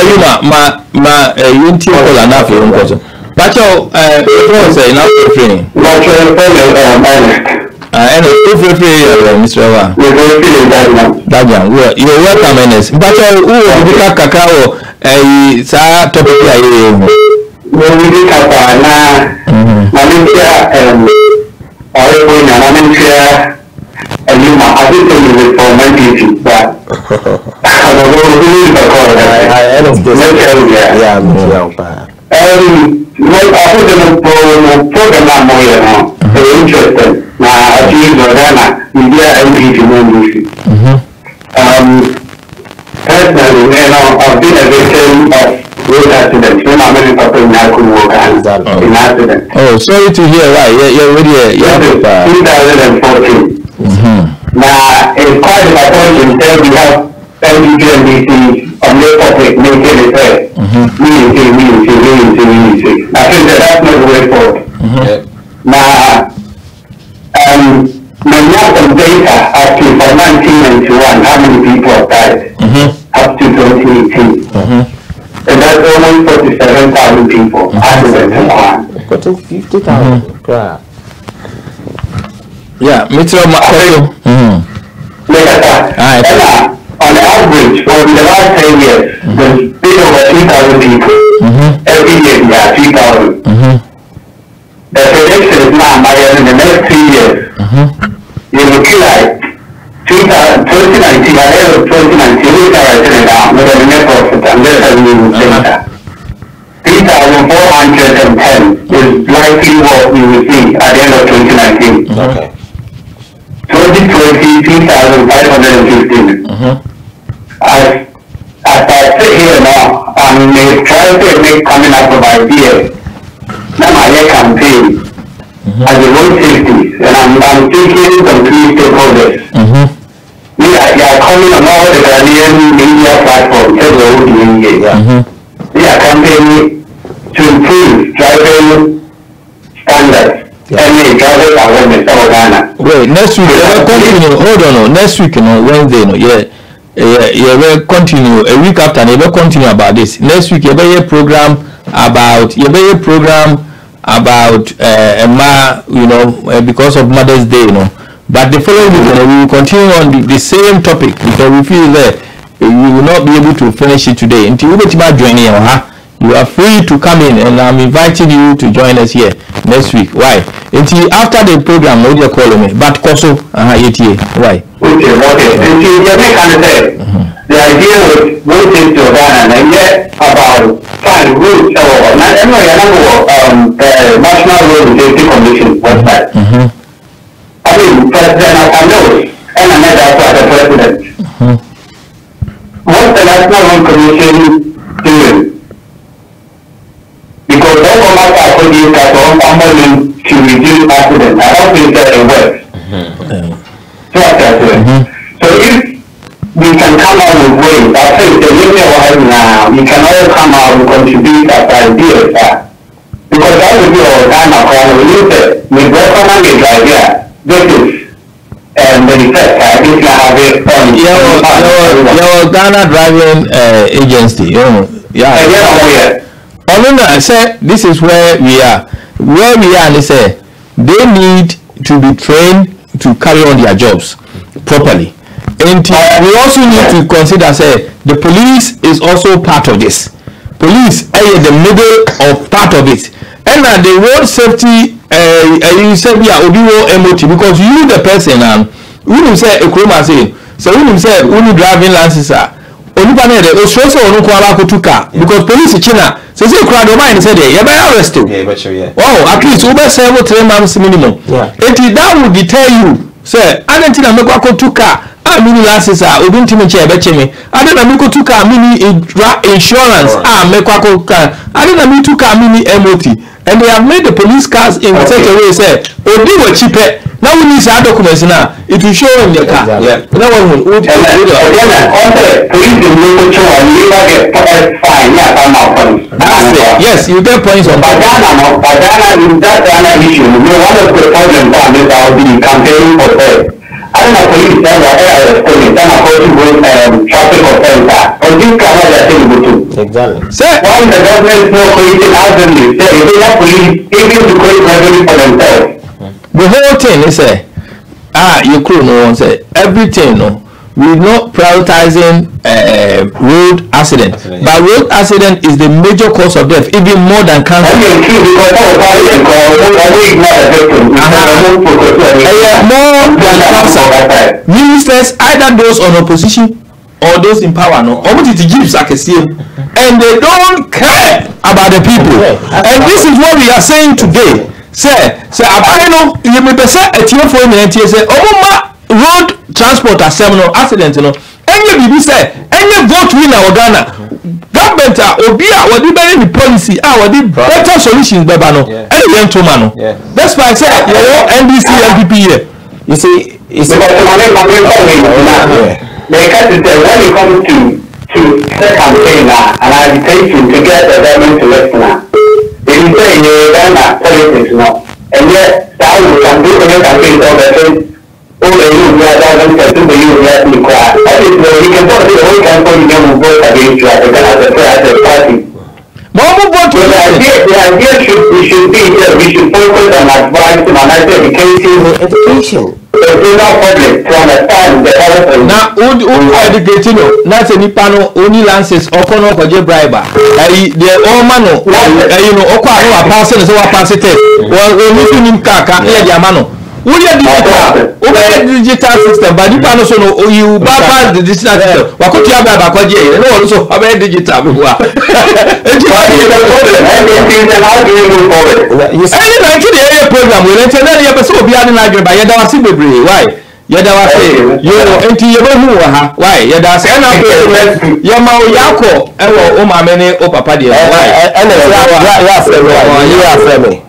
Yuma, my unity all enough for one. But you say now training. And Mr. Wa. You're welcome, Ernest. But who will be cacao a topic? Personally, I've been a victim of road accidents. When I'm in accident. Oh, sorry to hear. Right? You're really 2014. Now, it's quite a point to we have MDC on the topic making it fair. I think that's not the way forward. Now, we have some data up to for 1991, how many people have died up to 2018. And that's almost 47,000 people. Got 50,000. Yeah, Mr. On average, over the last 10 years, there's been over 3,000 people. Every year, we have 3,000. The prediction is now higher in the next 3 years. You will feel like 2019, ahead of 2019, we are writing it down, but the net profit, and this has been that. 3,410 is likely what we will see at the end of 2019. Okay. 2020, 3,515. As I sit here now, I'm trying to make coming up with ideas. Now my campaign as a road safety, and I'm thinking some key stakeholders. We are coming on all the Ghanaian media platforms, we are campaigning to improve driving standards. And drivers awareness of Ghana. Wait, next week we'll continue. Hold on, next week, Wednesday, we'll continue. A week after, we'll continue about this. Next week, you'll be a program about because of Mother's Day, But the following week, we will continue on the same topic because we feel that we will not be able to finish it today. Until we get joining, you are free to come in, and I'm inviting you to join us here next week. Why? Until after the program, no you call me. But also, why? Okay. Until you make the idea was voting to Ghana and yet about find routes or not the National Road Safety Commission website. I mean, President Akanos and another for the president. What's the National Road Commission doing? Because all of us are putting that on to reduce accidents. I don't think that it works. So if we can come out with ways, I think the union right now, we can all come out and contribute that ideas that. Because that would be our time of we recommend this idea. This is the effect I think you have it on your Ghana driving agency. I said this is where we are. Where we are, they say they need to be trained to carry on their jobs properly. And we also need to consider, say, the police is also part of this. Police are the middle of part of it. And the road safety, you said we are MOT because you the person and we say a crime say, so we say only driving license only because police in China so say crowd of mine said you better arrest you. Oh, at least over 3 months minimum. That would deter you. Say, I don't think I make a car. Mini license obin timi che be chimi ade na mi ko tuka mini insurance make kwa car ade na mi tuka mini MOT and they have made the police cars in such a way say odi wa chipe now we need documents now it will show in the car no one will police get fine yes you get points on Ghana that issue one of the problems that the campaign for that I don't know police that traffic offense or this kind of exactly. So why the government is not creating avenues? They have police able to create revenue for themselves. The whole thing is you could know say everything we're not prioritizing road accident. But road accident is the major cause of death, even more than cancer. More than cancer. Ministers, either those on opposition or those in power, and they don't care about the people. And this is what we are saying today. Say, I know you may say a team for me and say, road transport accident, any BB say, any vote winner or Ghana, government or be our the policy, our better solutions, Babano, any gentleman. That's why I say, NDC MPP here. You see, it's when it comes to campaign and agitation to get the government to listen. They say Ghana politics now, and yet that we can do any campaign all the time. All the youth are doesn't get to the youth yet in class. That is where we can put the whole campaign to vote against you as a party. The idea should be that we should focus on advancing and education. There's no problem to understand the other. Now, educating not any panel, only lances or corner for J. Briber. The old man, a person is over pass it. Well, we're him Kaka, Yamano. We are digital system, but you can also know you bypass the digital system. What could you have about and also have a digital? You see, any program will enter the episode beyond the by Yadawa Sibri. Why? Yadawa say, you know, empty your why? Yada say, Yama Yako, Oma Mene, O Papa, why?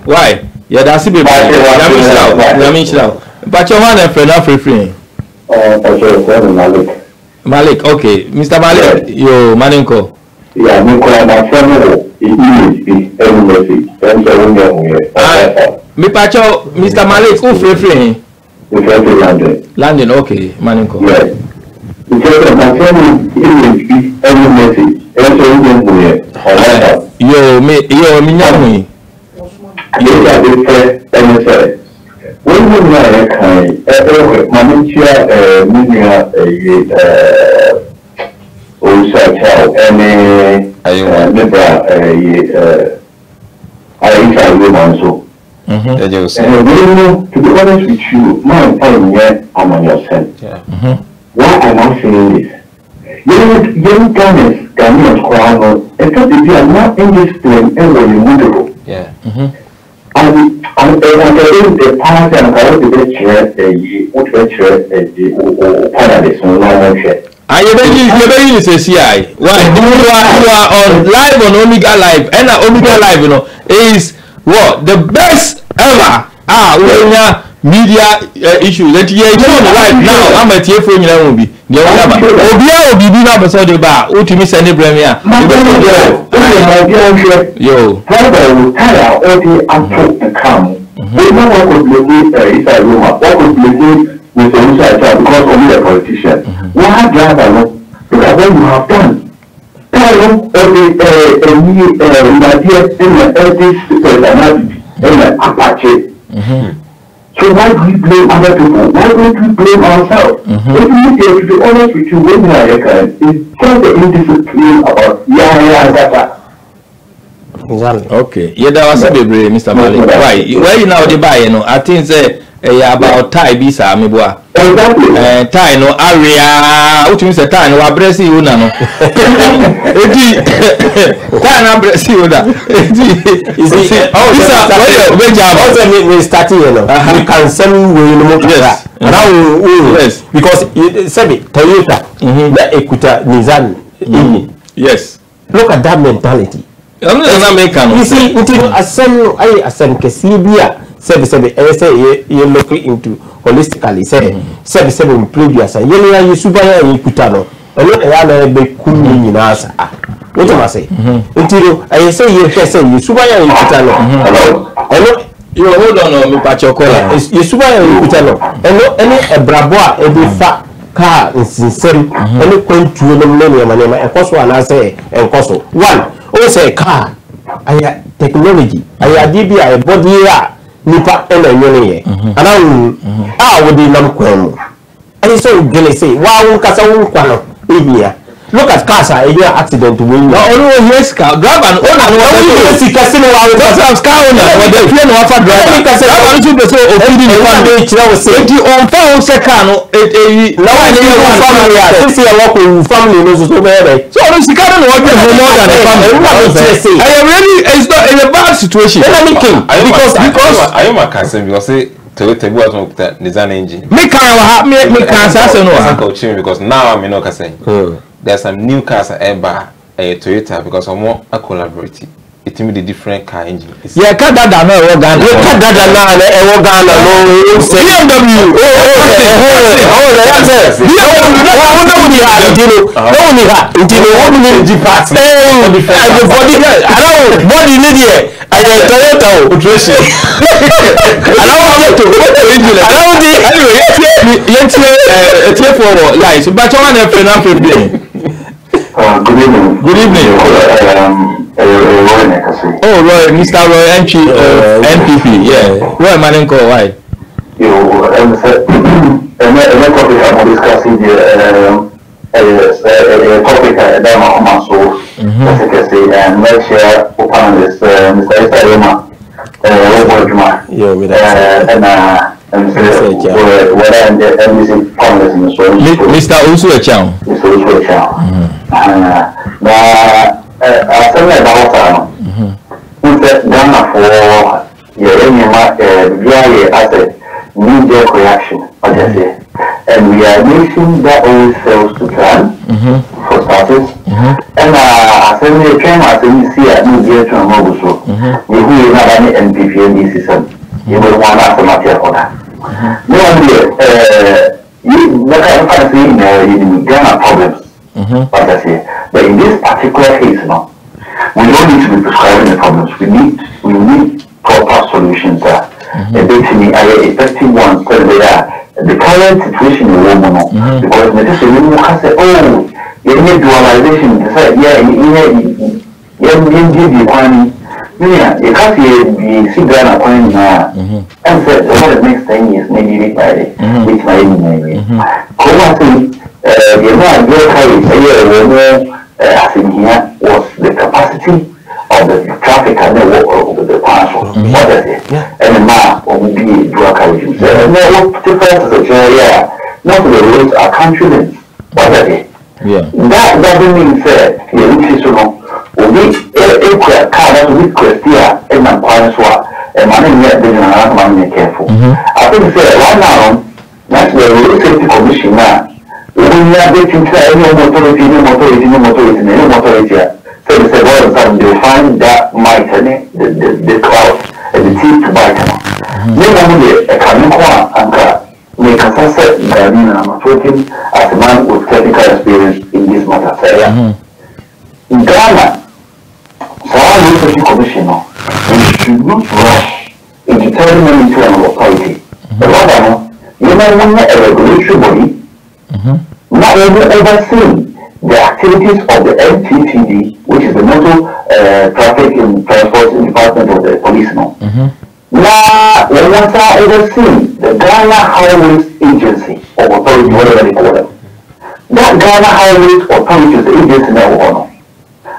Why? Yeah, that's it. But your one and friend are free. Malik, okay. Mr. Malik, you Maninko. Yeah, me Pacho, Mr. Malik, who free? London, okay, Maninko. Yes. Yo, you are the first MSA. When you are a kind, Mamicia, to be honest with you, my opinion, I'm on your side. Why am I saying this? young Ghanaians crowd, and so if you are not indisciplined and immutable. Yeah. And the party and all the chair, what panelists on normal chair. You say CI. Why? You are on live on Omega Live, and Omega Live, you know, is what the best ever. Media issues that you on live now. I'm a TF phone. You will be. Obi na person de ba. O timi send premier. Yo. Tire Odi and to come. We know what could be inside room. What could be with the inside job because only a politician. What have you done? Look at what you have done. Tell them a new idea in the eldest in the Apache. So why do we blame other people? Why don't we blame ourselves? If we to be honest with you, when we are it's just the indiscipline about that. Exactly. Okay. Yeah, that was a baby, Mr. Malik. Why? Where you now the buy? You know, I think say about Thai bisa me boa. Exactly. Thai no area. What you mean say Thai no abresi you na no. Thai no abresi you na. You see, also me starting you know. We can send we no more. Yes. Yes. Because Sebi Toyota, the Equita Nissan. Yes. Look at that mentality. I'm not American. You see, until asem kesibia say you look into holistically say improve yourself. You subaya you kutano. Elo be kuni nasa. What am I say? Until I say you subaya you kutano. Elo you hold on me pachokola. You subaya you kutano. Elo any ebraboa ebifa car sincere any point to no manema e koso anase e koso. One o say car aya technology aya dibi aya body ya nipa ena nyone ye ana wodi nam kwam I so gele say wa won kasa won kwano ehia look at cars a you accident when no yes car grab an owner no yes kase no wa kasa car owner we dey fear no afa driver kase na one should say ofidi ni one dey kira we say di on fa o se car no na one dey family ya since you work with family no so be so no sika no wa be more than the family I really it's not in a bad situation because I am a concern because say Toyota was not that design engine. Me can say no because now I'm not saying there's some new cars ever a Toyota because I'm more a collaborative. It means the different car engine. Yeah, car that no Ghana. You car that no Ghana no BMW. Good evening. Oh, Roy, Mr. Roy, NPP, yeah. Roy, my name called why? And topic I'm discussing the topic that I'm also and next year open this Mr. Isayoma Mr. Usu Echang. I said about Ghana for your asset knee-jerk reaction, and we are nation that always fails to plan for starters. And I said we came out and see a new year to a mobile so we will not any NPP in this season. You will want to matter for that. No idea. You look at in Ghana problems. But in this particular case, we don't need to be prescribing the problems. We need proper solutions. Effective ones. So the current situation in Woman, because necessarily has said, oh, you need dualization. You can't see Ghana coin now. And so for the next 10 years, maybe which was the capacity of the traffic and the parcel. What is it? And the map of the drug carriage. No difference is not the roads are country lanes. What is it? That doesn't mean that you need to know. We car that we Christia and Panswa and money yet being money careful. I think right now that's the road safety commission now. We are getting to any motority. So they said, well, they find that might the cloud and the teeth to bite them. You know, a Kanukwa and make a sunset. I'm working as a man with technical experience in this matter. In Ghana, so our Safety Commissioner, we should not rush into turning them into an authority. But rather, you may want a regulatory body, not only overseeing the activities of the MTTD, which is the Motor Traffic and Transport Department of the Police. Now, when we are overseeing the Ghana Highways Agency or Authority, whatever they call them, that Ghana Highways Authority is the agency now.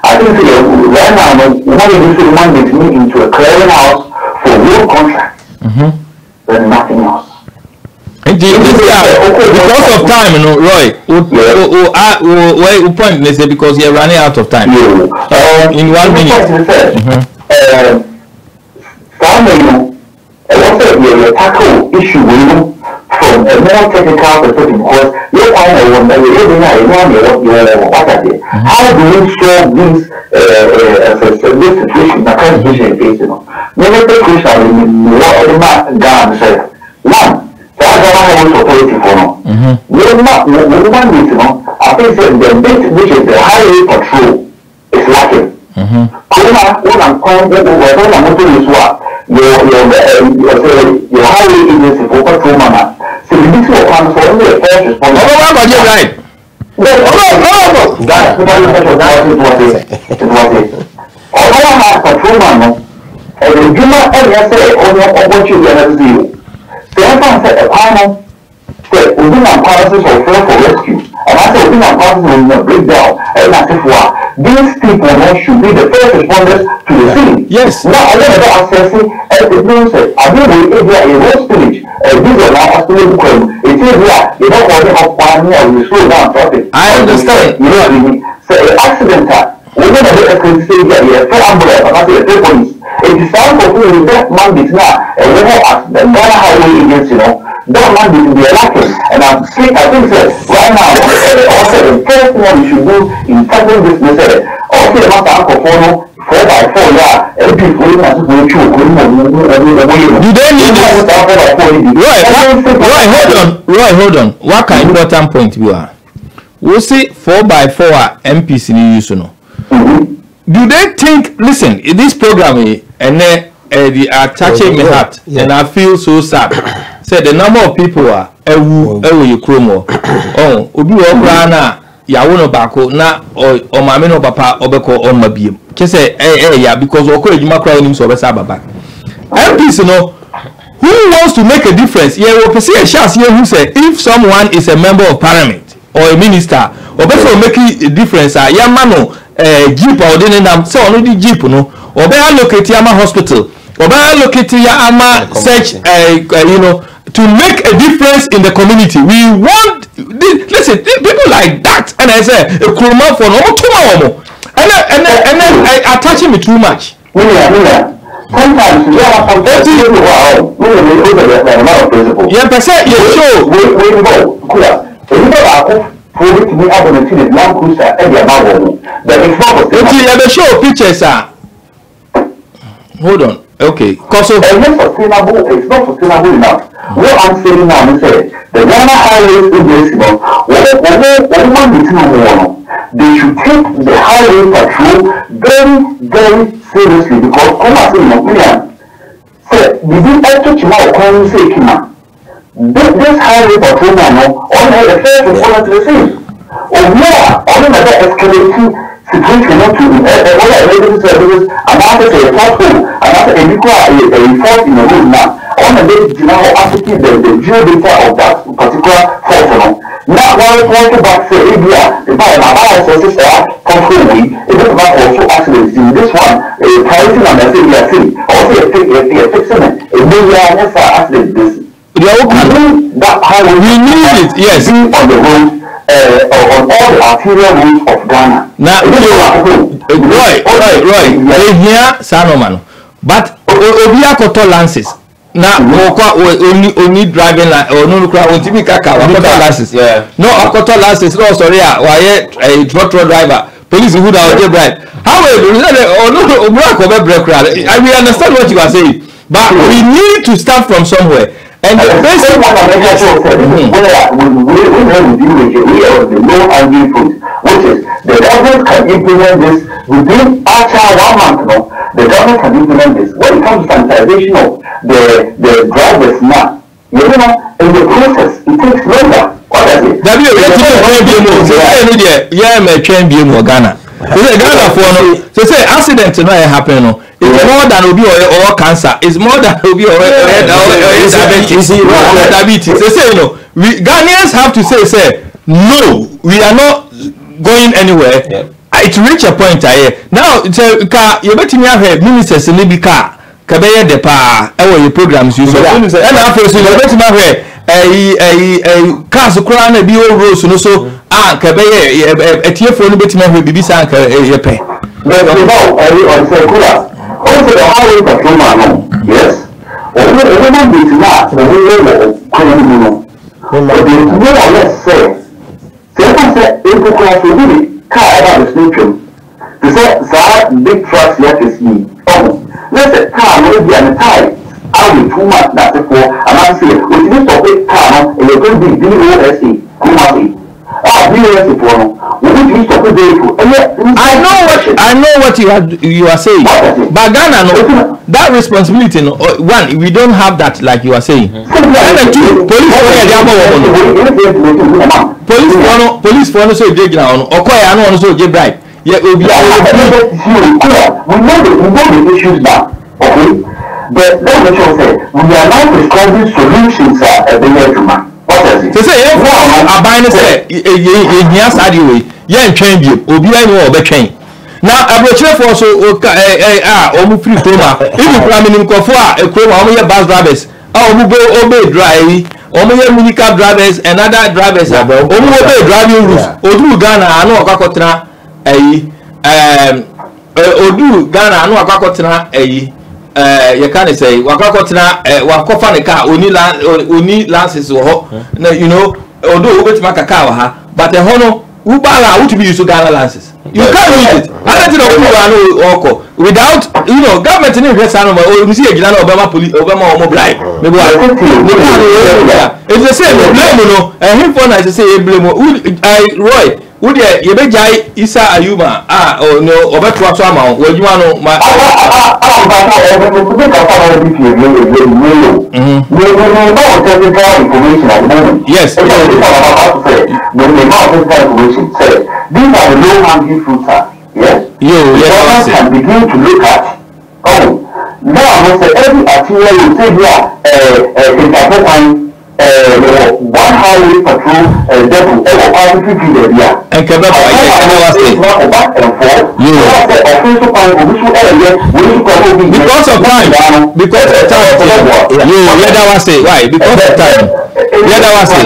I think right now, what is this mandate me into a clearinghouse for road contracts, then nothing else. Because of time, you know, Roy, we point they say because you're running out of time. In 1 minute. You tackle issue from a more technical perspective because you find how do we solve this situation, the current situation facing? Never take question in what God said. One. That's authority for now. I think the bit which is the highway patrol is lacking. Your highway agency for patrol man. So the bit of one for only a first response. Right. Although I patrol man, and the Juma area say, what you can do. So I said a panel said within our policies of fair for rescue. And I said within our policies of breakdown. And I said, wow, these people should be the first responders to the scene. Yes. Now I don't know accessing and the people said, I believe if there is a road spillage, these are now spillage crime. It is there, you don't want to have fire here, you slow down traffic. I understand. You know what I mean? So an accident we're going to let us say that you have 4 ambulance and I say 3 police. It is time for you to that mandate now, and we have the Ghana Highway Agency, that mandate will be lacking. And I think that right now, also the first thing we should do in tackling this message, also the master of 4x4, MP for you to go through. Do they need this? Roy, hold on. What kind of important point you are? We see 4x4 MPs in use, Do they think, listen, in this program, and they are touching my heart, and I feel so sad. Say the number of people are you chromo. Oh, Ubi Obrana, Yawuno Bako, na or Mamino Papa, Obeko on Mabim. Just say, yeah, because Oko Jumakra him so Sababa. MPs, who wants to make a difference? Yeah, we'll see a chance here who say, if someone is a member of parliament or a minister, or better making a difference, Yamano. Jeep or didn't so only Jeep or be allocate Yama hospital or be allocate Yama search to make a difference in the community. We want listen people like that, and I say a kuruma for no tomorrow and then I attaching me too much. Sometimes you have a to me up on the team Land Cruiser and the amount but it's not the show pictures hold on, okay, because of it's not sustainable enough. What I'm saying now is the Ghana Highways Agency, they should take the highway patrol very, very seriously because come as in Million say the big touch my say this highway patrolman only the first responder to the scene. Or more, only the escalating situation to all emergency services and after a pothole and after a fault in the road now. On the day the geodata of that particular fault. Now while pointing back say the services are controlling, it doesn't matter also accidents in this one, priority number say also a fixing a million accident this. We need it, yes. On the road, on all the arterial routes of Ghana. Now, Roy, here, Sanoman, but Obia Koto Lances. Now, only driving like or no crowd TV Kaka, Lances. Yeah. No, Koto Lances, no, sorry, why a truck driver, police who are bribe. However, I will understand what you are saying, but we need to start from somewhere. And the basic one of the no arguing fruit, which is the government can implement this within after 1 month. No, the government can implement this. When it comes to sanitization of the drivers now, you know, in the process, it takes longer. What does it? Ghana. Ghana for so say accident no happen. It's more than obi or cancer. It's more than obi or diabetes. They say we Ghanaians have to say no, we are not going anywhere. Yeah. It reach a point here. Now you bet me have ministers in the car. Kabeye de pa your programs you so and after so you bet me have cars kura na bi o road so kabeye etiefo no bet me have bibi san ka ye pe. On circular. Also, the highway patrolman, yes. Everyone is not the way criminal. But they more or less say, if class will be car about the spectrum. To say, big trucks yet is me. Oh, let's say car will be on the tie. I will too much that's for, and I'm saying, with this topic car, and you're going to be DOSA, Kumasi. I know what you are saying, but Ghana no that responsibility no one we don't have that like you are saying. And two police for no so dey ground okoya no so dey bribe. Yeah, we know the issues now. Okay, but let me just say we are now prescribing solutions at the end. So say if I buy no say here side way yeah train bi obi ai no obetwen na abrochire for so omu free chroma if you plan minim kofo chroma omu ye bus drivers omu go obey drive omu ye minicab drivers and other drivers omu obey driving rules odu Ghana anu okakotena odu Ghana anu okakotena you can say wakakotena wakofa ne car oni lances ho na you know although we make a car ha but the hono ubala would be used to Ghana lances you can't use it I don't know without you know government in the animal or we see a Ghana Obama police Obama or bribe maybe it's the same blame no and him for nice to say blame Roy would you be jai Isa Ayuba or no obeto so ama when you know my yes these are the low-hanging fruits, yes? Yes. Can begin to look at, now I must say, every arterial will say here, one highway patrol, devil, and because of time, you let us say, why? Because of time. Let us say,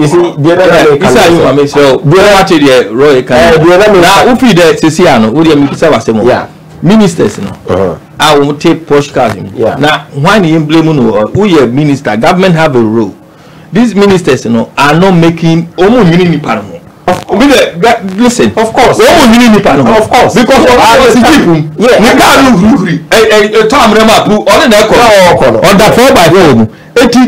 you see, the other so Roy now ministers I will take posh cars. Now when you blame who your minister government have a role. These ministers are not making listen, of course, of course, because on the 4x4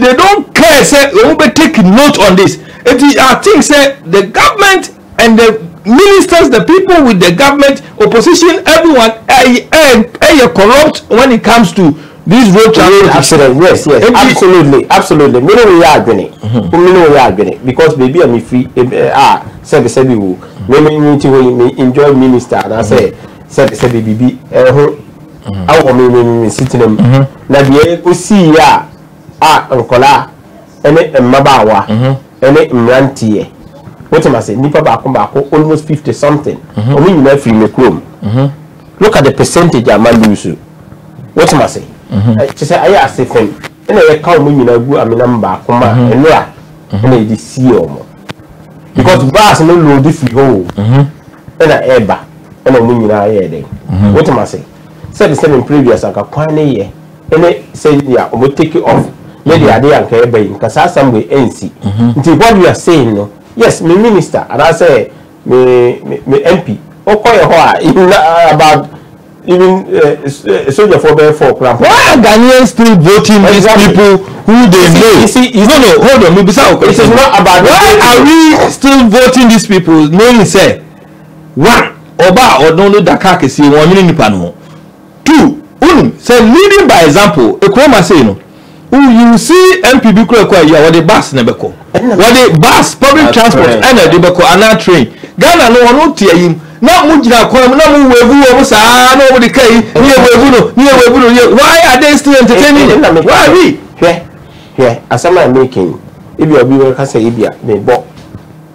they don't care say we take note on this. I think say the government and the ministers, the people with the government, opposition, everyone are corrupt when it comes to these road accident. Yes, absolutely. We know we are doing it because baby I'm free. Said we will. We enjoy minister and I say said baby. I want me sitting them. Na we see ya. Nkola ene mmabawa ene mrantie What am I saying? Nipa baako almost 50 something. Omo nyina free me chrome. Look at the percentage I man lose. What am I saying? She say I say fem. And I count omo nyina gu amina baako ma eno a. And I see omo. Because bars no load free hole. And I eba. And omo nyina aye dey. What am I saying? Said the same in previous aka kwan ye. And say yeah, omo take it off. Maybe I did anka eba in kasa somewhere NC. Until what we are saying no. Yes, me minister, and I say me MP. Even about even soldier for crap. Why are Ghanaians still voting these people who they know? No, hold on. It is not about. Why are we still voting these people? Knowing say one, Oba or no Dakar kesi 1 million nipano. 2, say leading by example. Ekroma say no. You see MPB kwa ya what the bus nebeko. What the bus public transport and the beko and train. Ghana no one tia him. Na mujina kwa na mu wevu o sa no we kai ni wevu no. Why are they still entertaining it? Why are we? Here as I'm making if you be can say ibia me bo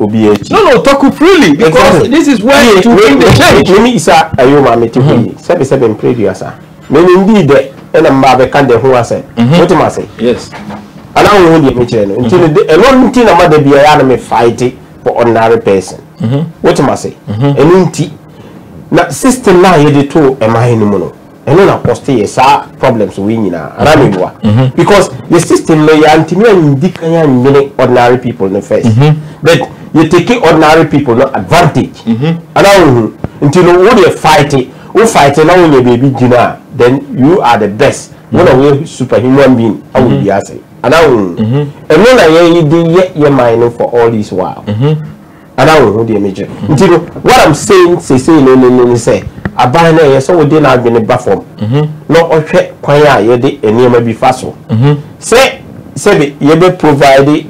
obi echi. No, talk freely because this is where to bring the change. Me isa ayoma me ti hu. Seven previous ah. Me indeed and I'm babe can the who I say. What am I say? Yes. And I will be mentioned until the alone thing about the be enemy fighting for ordinary person. What am I say? And unti na system na ye de to am I anymore. And no cost sa problems we na ramibwa. Because the system no ya anti me indicanya many ordinary people in the first. But you take ordinary people no advantage. And now until you fighting, who fight now when you baby Gina. Then you are the best. One of you superhuman being, I will be asking. And I will. And when I did your mind for all this while. And I will hold the image. Until what I'm saying, say, I buy na so we did not be in a buffer. No, okay, quite ye did and you may be fast. Say, you be provided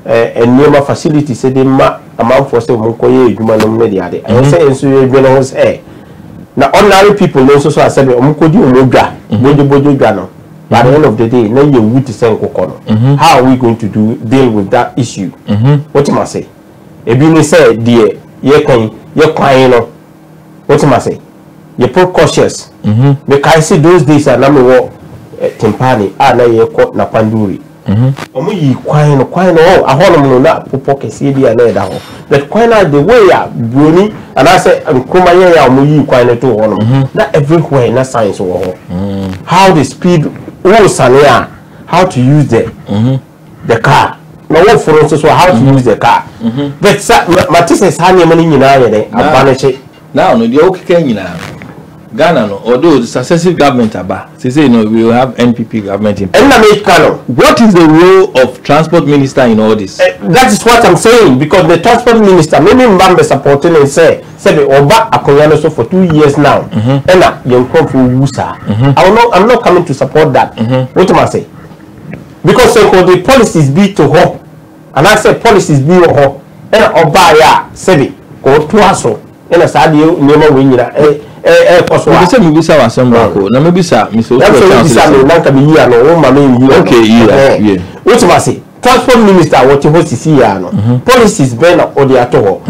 a near facility, said the amount for some Mokoye, human media. I say, and so you're going to say. Now ordinary people also so I said omukodi omoga bojo no. By the end of the day na you wit to send kokono. How are we going to deal with that issue? What am I say? Ebi ni say dear ye kwan no. What am I say? You precautious. Because see those days na me wo timpani na ye ko na panduri. Omo yi kwan no ahonom no na popo kese bi na eda ho. But kwan na the way ya broni and I say nkoma ye ya omo yi kwan to honom. Na everywhere na science wo ho. How the speed how to use the car. No what for us so how to use the car. But matise sa ne mani nyina ye den abanache. Now no the okay nyina. Ghana no, although the successive government aba, say no, we will have NPP government in. What is the role of transport minister in all this? That is what I'm saying because the transport minister, maybe Mbambe supporting and say Oba Akoyano so for 2 years now. And you come for Wusa. I'm not coming to support that. What am I say? Because the policies be to her, and I say policies be to her. And Oba ya Sebi go to us so. And I said you never win it. We say we bisa wasamba ko na me bisa mi so okay yeah what am I say transport minister what you host see ya no policies be na odi ato ho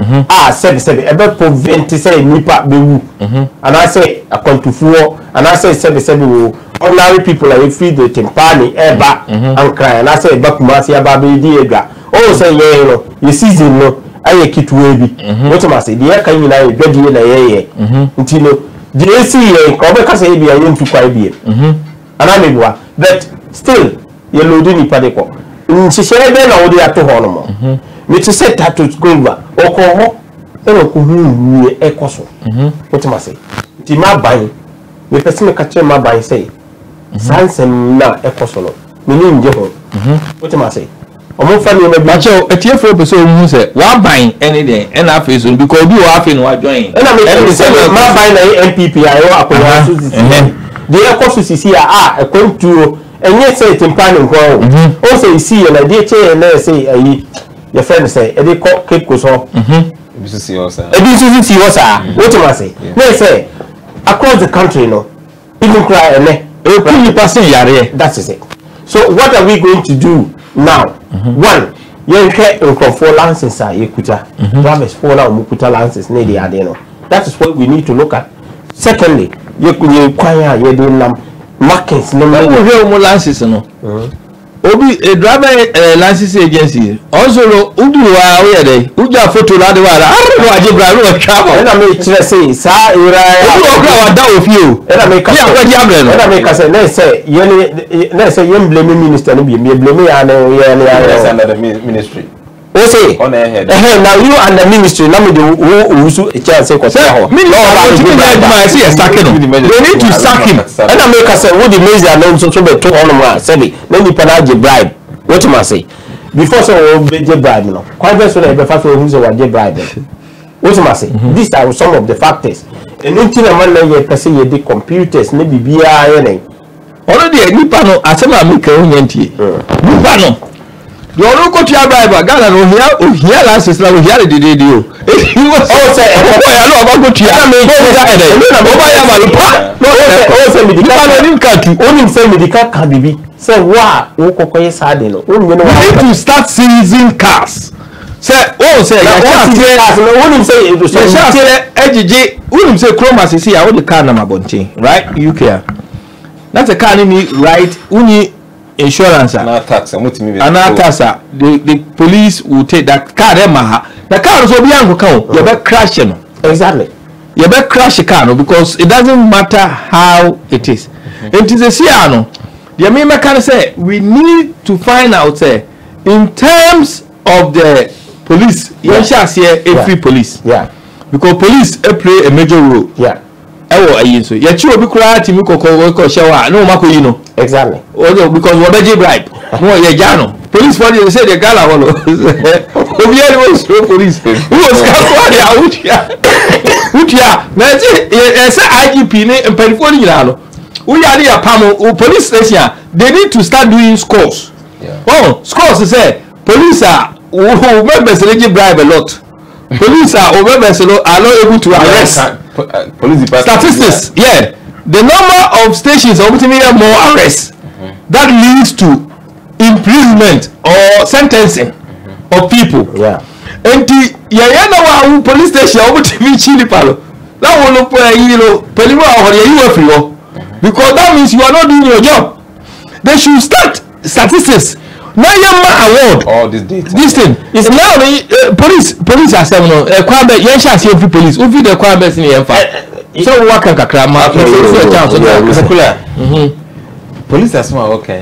sebi ebe prevent say nipa bewu and I say akontufuo and I say sebi wo ordinary people are free the timpani eba and cry and I say eba kumasi aba be di ega oh say ye no you season no aye kitwe bi what am I say the kan nyina e dwadi na ye ntino the AC ye ko be ka say bi aye ntu kwa bi ana mebwa but still ye load ni pade ko nchihye be na wodi ato ho no mo me to set that to go over okoho e no ko hu e koso what am I say ti ma ban me pese me ka che ma ban say sansem na e koso no me ni nje ho what am I say omo fa ni ma bi acho etie fo pese o mu se wa ban any day and afi so because bi wa afi no wa join and I me say ma ban na MPP ayo akoya so the e koso sisi e kontu enye say timpani nko o say see na dey che na say ayi your friend say e dey keep ko so This is yours. What am I say? They say across the country, no, even cry and that is it. So what are we going to do now? One, you get for lances are ekuta drivers for now mukuta lances near the adeno. That is what we need to look at. Secondly, you could acquire your markings no more lances no. Obi a driver license agency also udu wa we dey uja photo la de wa I don't know travel and I make say sa ira wa da ofio and I make ya kwa di abre no and I make say let's say you blame minister no be blame ya na under the ministry. O say on ahead now you and the ministry na me do who a chance say ko say ho they need to sack him and I make say what the major no so be to on ma say me na ni pana je bribe what you must say before so be je bribe no quite so na be fa so who say wa je bribe what you must say these are some of the factors and until a man na ye person ye the computers na bibia ye already ni pa no asema make o nyantie ni pa no your local driver Ghana no here license na here the radio he was say I know about go to no say medical can be say wa wo kokoye sade no we need to start seizing cars say say ya say ejije we say chroma say ya wo the car na mabonche right UK that's a car need right uni insurance and tax the police will take that car the car so be anko kan you be crash no exactly you be crash car no because it doesn't matter how it is it is a siano the me can say we need to find out say in terms of the police you shall say every police because police play a major role ewo ayin so ya chi obi kura ti mi kokko shower no mako yi no exactly because we be bribe no ye jano police for they say the gala wolo obi any was police who was called ya utia na say IGP ne empanifo ni nyina no uya ni apamo police station they need to start doing scores scores say police are who members they bribe a lot police are members are not able to arrest police department statistics the number of stations ultimately more arrests that leads to imprisonment or sentencing of people and the police station ultimately chili palo that will look because that means you are not doing your job. They should start statistics now award all this data this thing is now police are saying no kwambe yen sha see every police ofi the kwambe sin yen fa so work kan kakra ma police are smart okay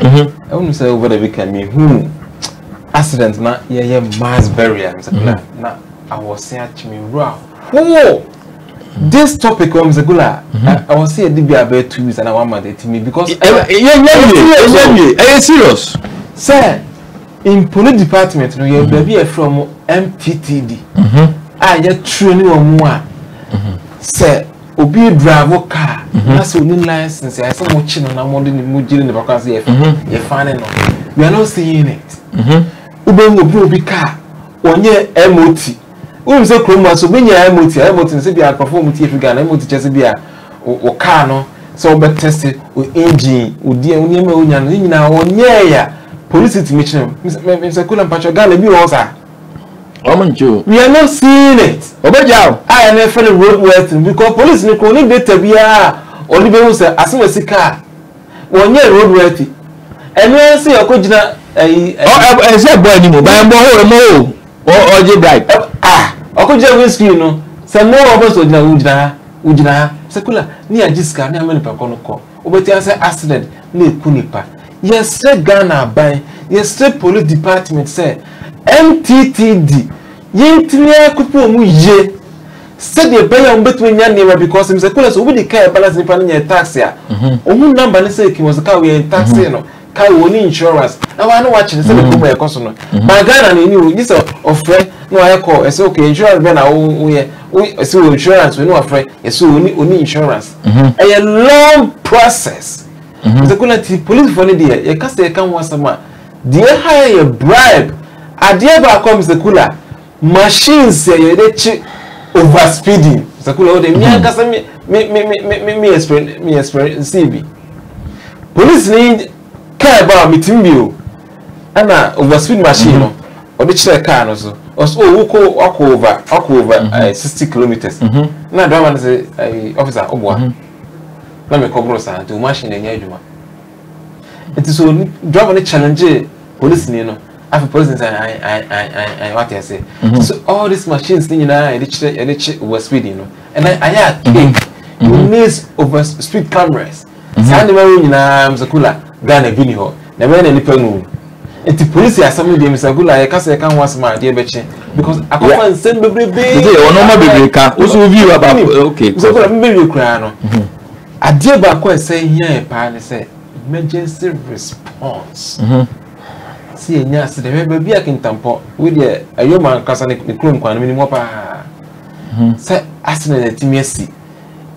I want to say over the weekend me accident na ye mass burial na I was saying me raw this topic was I was saying it be about 2 weeks and I want to me because serious sir in police department no you be from MTTD you training on one sir obi drive car na so ni license I say mo chi no na mo de mo jiri ne bakwa say you find no we are not seeing it obi car onye MOT we say chroma so be nya MOT say be perform MOT if Ghana MOT just be o car no so be test o engine o die oni ma onya no nyina onye ya police to meet them. Mr. Kulam Pacho Ghana be also. We are not seeing it. Obeja, I am a fellow road west because police need data be only be say as soon as the car. 1 year road west. And when say okojina I say boy ni mo ba mo o je bribe. Okojina we screen no. Say no of us ujina. Sekula ni ajiska ni amene pa kono ko. Obeti say accident na ekunipa. Yes, Ghana by yes, police department say MTTD. Yentime kupo mu ye. Said the buyer on between yan because him say police we the car balance nipa na taxi a. Omu number ni say ki was car we taxi no. Car we insurance. Now I know watching say the kubo e koso no. But Ghana ni you this of friend no I call. I say okay insurance be na we say insurance we no afraid. Yes only insurance. A long process. The quality police for the you can say can once a month. The higher bribe at the ever comes the cooler machines say you over speeding. The cooler the me experience CB. Police need care about meeting you and over speed machine odi chire car no so wako over 60 kilometers na driver no say officer obwa na me kobro sa to machine enya adwuma it is so driver no challenge police ni no after police I what I say so all these machines ni na e dey over speed you know and I you need over speed cameras sand we ni na mzakula Ghana bini ho na me na nipa nu enti police asam dey mzakula e kasa e kan was ma dey beche because akofa nsem bebrebe dey ono ma bebrebe ka also view about okay mzakula bebrebe kura no ade ba ko say here pa ne say emergency response si enya se de be bia kintampo we dey ayoma kasa ne krom kwan mi mo pa say asene na timiasi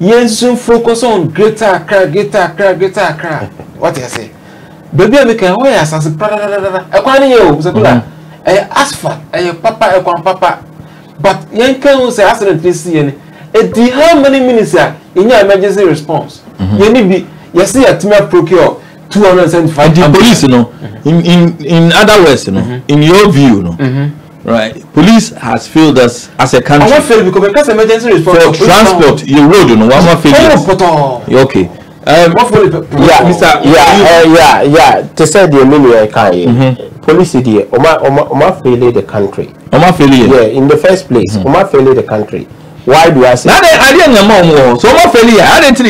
yensu focus on greater Accra what you say baby am can why asase e kwan ne o sekula asphalt papa e kwan papa but yen kan say accident this year e how many minutes enya emergency response yen bi yes ya timia procure 275 the police in other words in your view right, police has failed us as a country. I want fail because emergency response for transport your road one fail okay yeah to say the meaning can police there oma fail the country in the first place oma fail the country. Why do I say I didn't so what failure I didn't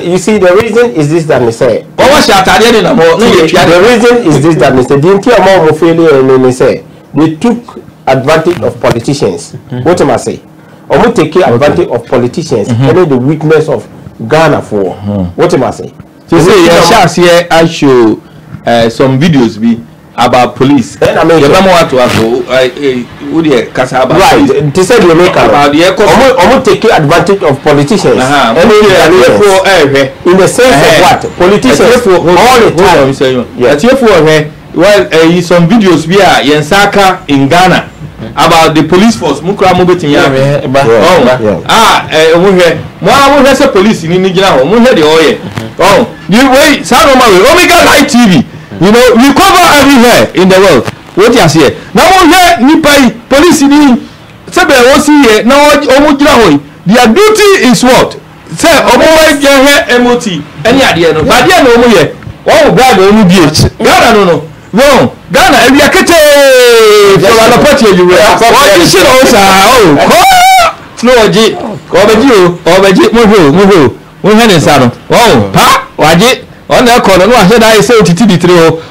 you see the reason is this that me say the reason is this that me say the failure and me say they took advantage of politicians. What am I say? Or take advantage of politicians and the weakness of Ghana for what am I say? So say yes here I show some videos be about police. Then I mean, right, to say the American take advantage of politicians in the sense of what? Politicians all the time. Well, some videos we are Yensaka in Ghana about the police force. Mukra mobetin ya. We have a police in Nigeria. We have the oil. You wait. Sound Omega Live TV. You know, we cover everywhere in the world. What you say? Now we have Nipai police in. Sebe wosi here. Now omujira hoy. Their duty is what? Say omo je MOT. Any idea no? But there no omo here. Oh, God, omo DH. Ghana no. No, Ghana, if you get from an apartment, you will. What you should also, no, Obeji, Muhammad, oh, pa, Waji, on the corner, no, I said I say to TB3,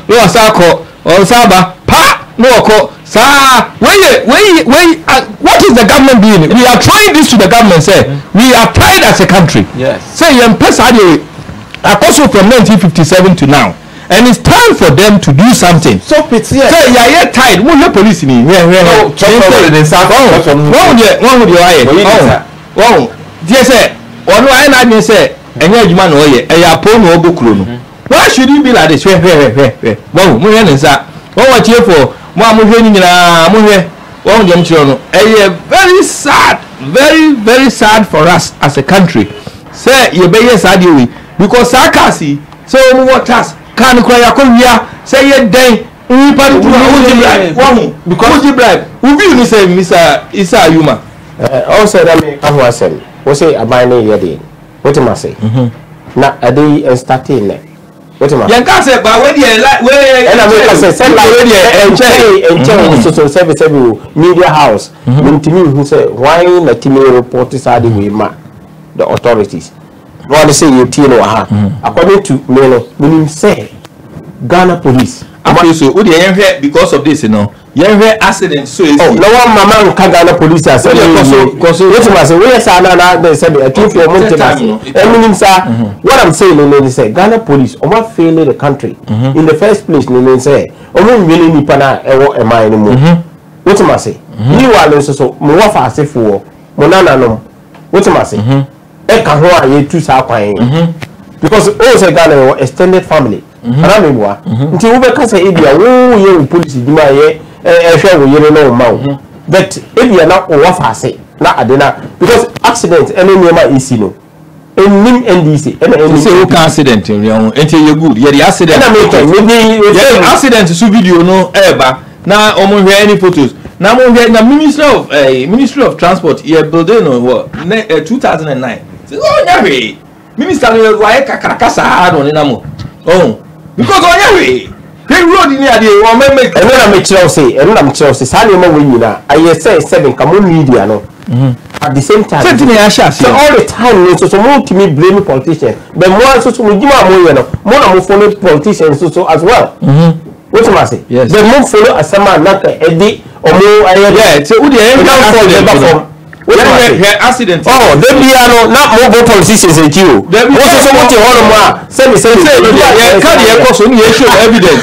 no, Sako, or Saba, pa, no, Sa, wait, what is the government doing? We are trying this to the government, say, we are tired as a country. Yes. Say, also from 1957 to now. And it's time for them to do something. So pity. Say you tired. Who your police ni? One dear say, one I na say, and your man oye, and your poor no bukruno. Why should you be like this? Wow, Muhansa. What you for? Mamma Muhe, one young children. Very sad, very sad for us as a country. Say you be sad because Sakasi, so what us. Can cry a Korea, say a day, we part to because you bribe. Who will say, Mr. Isa Yuma? Also, that may come was say, what say a binding yadi? What am I say? Not a day and starting. What am I? Yanka said, but when you like, and I say, send and social service media house. To me, who say, why not Timmy report this are the way, the authorities? What they say you according to meaning say Ghana police. So because of this, accident so easy. Oh, no one mama Ghana police has said what I'm saying is say Ghana police fail the country in the first place say really nipana what am I say? You are so more fast for monana no what am I say? Because also Ghana extended family. Until we can say police but if you are not because accident any is no. NDC and say who accident until you good. Yeah, the accident. Maybe accident so video no ever. Now, any photos. Now, Ministry of Transport, you're building on what? 2009. Oh, yeah, Minister, why Kakasa had on Inamo? Oh, because oh, yeah, they road in the or make and then I'm Chelsea, and I'm Chelsea. Sunday morning, I say 7 come media, no. At the same time, so all the time, so more to me blame politicians, but more so more follow politicians so as well. What am I say? Yes. The more follow as some like Eddie or more. Yeah, so who the accident. Oh, they be not more politicians than you. What is what you want to say? Evidence.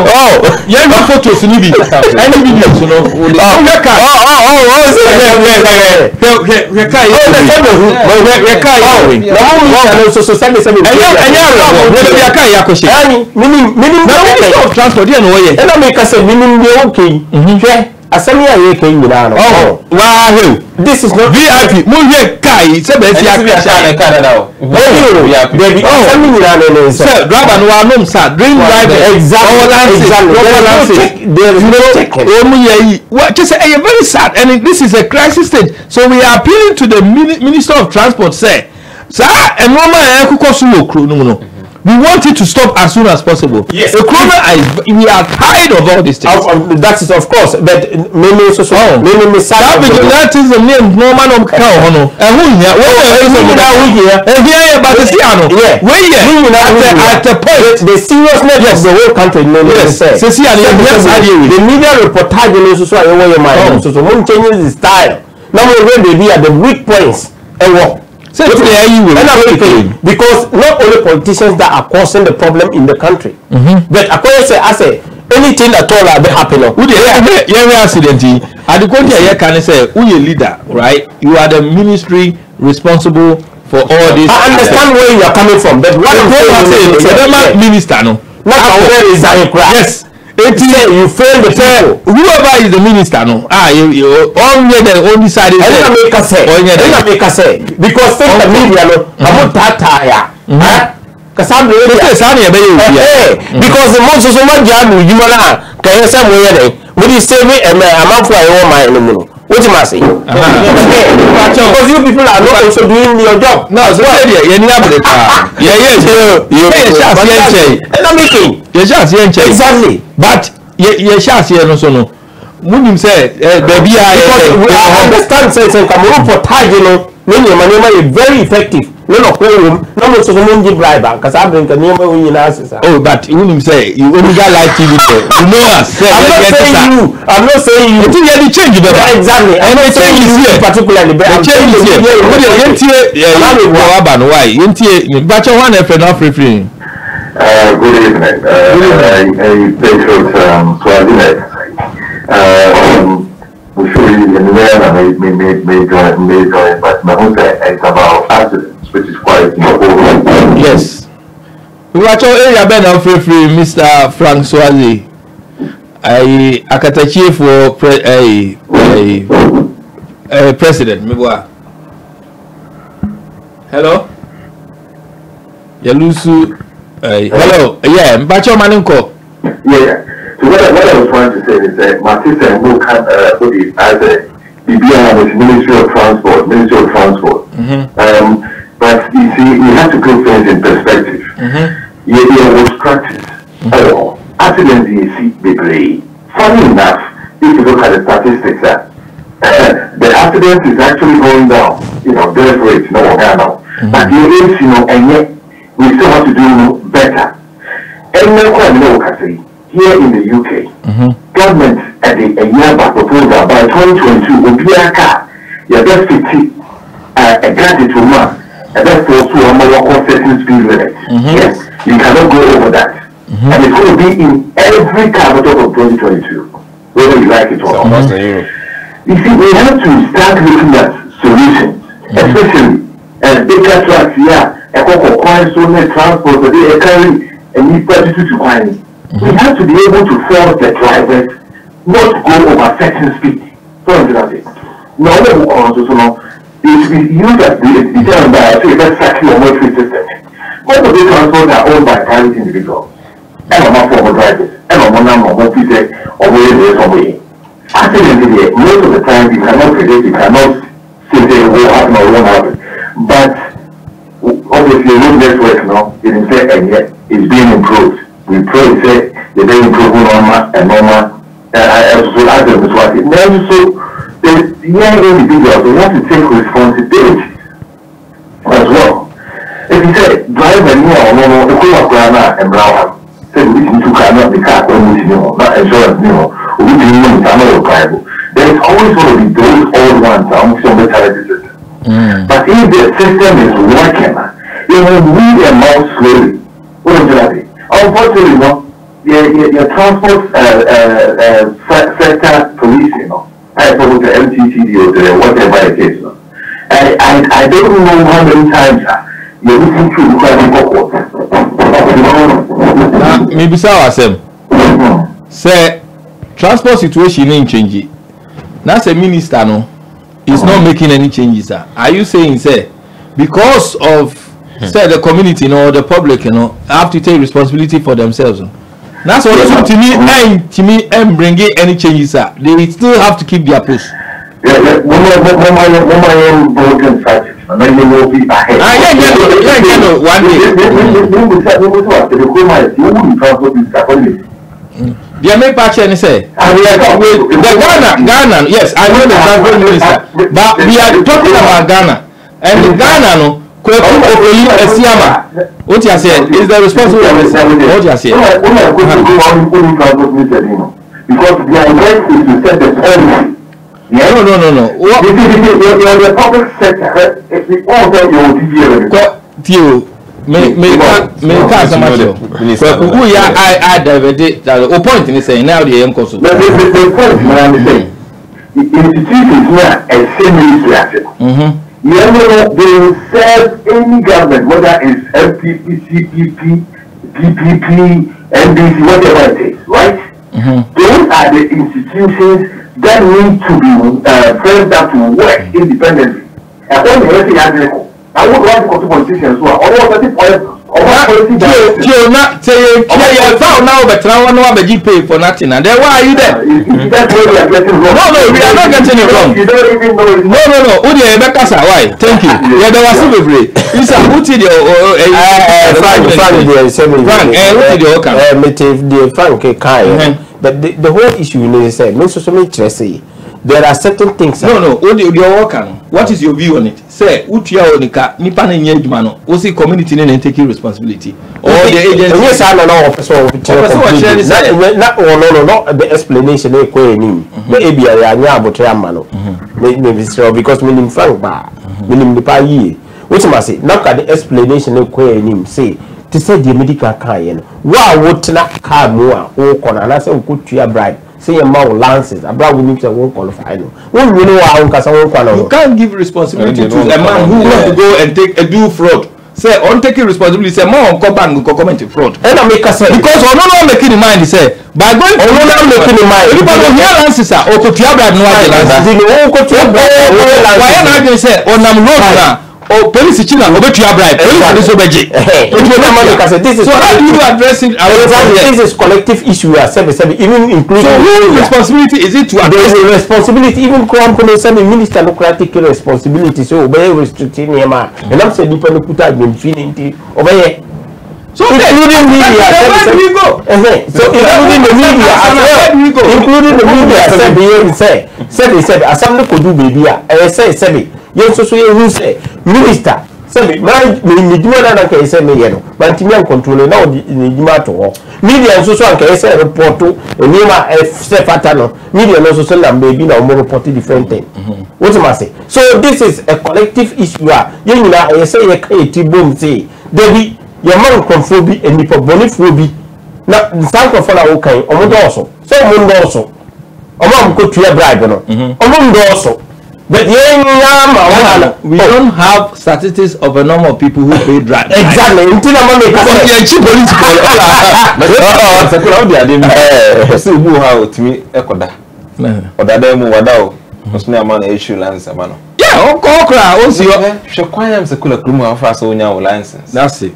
Oh, yeah, no photos in any videos, you know. This is not VIP. Driver just very sad, and this is a crisis stage. So we are appealing to the Minister of Transport. Say, sir, and we want it to stop as soon as possible. Yes. We are tired of all these things. That is of course, but maybe so. Maybe that is the name Norman of Cow. And who here? At the point, the seriousness of the whole country. The media reportage is also your mind. So one changes the style. Now we be at the weak points and what. Because not only politicians that are causing the problem in the country, but according to I say anything at all that happen. Accident. At the country, I can say, who you leader, right? You are the ministry responsible for all this. I understand where you are coming from, but what I'm saying is, minister, no, not where is that? Yes. You fail the people. Whoever is the minister, no. Only side is say because the media, no, about that because the most of my job, you can say, what you say, I'm out for my what you must say? Because you people are not also doing your job. No, so exactly. But you shall see no. Munim say, baby, I understand. Say, come for tag, you know, when your money is very effective. No, no, so the bribe because I bring a name when you answer. Oh, but you wouldn't say you only got like TV. You know us. I'm not saying you. I think you have to change it. Exactly. I'm not saying you here particularly, but I'm saying you here. Why? But you want to not free. Good evening. We should be in the may join, but my own it's about accidents, which is quite important. Yes. We watch all area Ben of free, Mr. Frank Swazi. I Akatachi for president. Hello? Yalusu. Hello. Yeah, Mbacho Maninko. Yeah. So what I was trying to say is that my sister who can put it as a BBI Ministry of Transport. But you see, you have to put things in perspective. You was practice. Accidents you see degree. Funny enough, if you look at the statistics, the accident is actually going down. You know, death rate, but the is, and yet we still have to do better. And now, here in the UK, government at a year back proposal by 2022 will be a car. You're just 50 a gadget to man, and that's also a more certain speed limit. Yes, you cannot go over that. And it's going to be in every car of 2022, whether you like it or not. You see, we have to start looking at solutions, especially bigger trucks, a coin, so many transport, but they carry a need to find. We have to be able to force the drivers not to go over certain speed. So it. Now, they should be used as determined by a cycle or motor system. Most of the transports are owned by private individuals. And I'm not former drivers. And I'm not more people or where somewhere. Accidentally, most of the time you cannot predict, you cannot say what happened or won't happen. But obviously, road network now, it is there and yet it's being improved. We pray say the day improving normal and normal. So as a result, it never so the young individuals they have to take responsibility as well. If you say drive a new or no, the cool and brown. Say we need to cannot be car when we know, not insurance, we need to know there is always going to be those old ones on some mentality system. But if the system is working, it will weed them out slowly. What is that? Unfortunately, your transport sector police, I suppose the MTCD or the whatever it is. I don't know how many times you're looking through maybe say transport situation ain't changing. That's a minister no is not making any changes. Are you saying say because of say the community the public have to take responsibility for themselves? That's what to me and bring any changes. They still have to keep their post. They make patch and say the Ghana, yes, I know the transport minister, but we are talking about Ghana and Ghana what you say is the responsible what you say. Because their work is to set the policy. No. What? The public sector, if we all get your I diverted the point in saying now the young consul. The point I'm saying, the institution is not a semi-reaction. You know, they will serve any government, whether it's FPP, CPP, PPP, NBC, whatever it is, right? Those are the institutions that need to be framed up to work independently. And when the everything has record, I would like to go to politicians who are all 30 points. Not say now, but now pay for nothing. And then why are you there? That's where we are getting wrong. No, we are not getting it wrong. You don't even know it's No. Why? Thank you. Yeah, there was celebrate. It's a who did Frank, but the whole issue is said no social media. There are certain things. No. What is your view on it? Say, Utia Onika, Nipan and Yedmano, was the community and taking responsibility? Or the agency? Yes, I don't know. Not the explanation. Maybe I am about Ramano. Because we need Frank Bar, we need the Paye. Which must say, not at the explanation of say. To say the medical car, why would not car more or corner and I say, good to your bride. Say a more lances, a brother will won't qualify. When we know how you can't give responsibility to a man who wants to go and take a do fraud. Say, on taking responsibility, say more on compound will comment fraud. And I make a say because on no making in mind, say by going to no making in mind, you don't hear lances or to your bride no lances. Why not say on them road now? Oh, police children over to your bride. Police so budget. So how do you address it? This is collective issue. Even including. So whose responsibility is it to address? There is responsibility. Even company sending minister no take responsibility. So obey restricting him. And I'm saying people put out infinity obey. So including media. Where do we go? So including the media as well. Including the media. Said as some could do baby. I say. Yes, so you say, Minister, say, my Midwana can say me, but Timian control now in the matter. Media also can say report to a Nima F. Fatano, media also send them baby now more reported different thing. What am I say? So this is a collective issue. You know, I say a creative boom say, Debbie, your man conphobia and nipobonophobia. Now, the sound of okay, also. So, also. Among go to your bride, among also. But we don't have statistics of a number of people who pay drive. Exactly. Until I'm on the cheap police. That's it.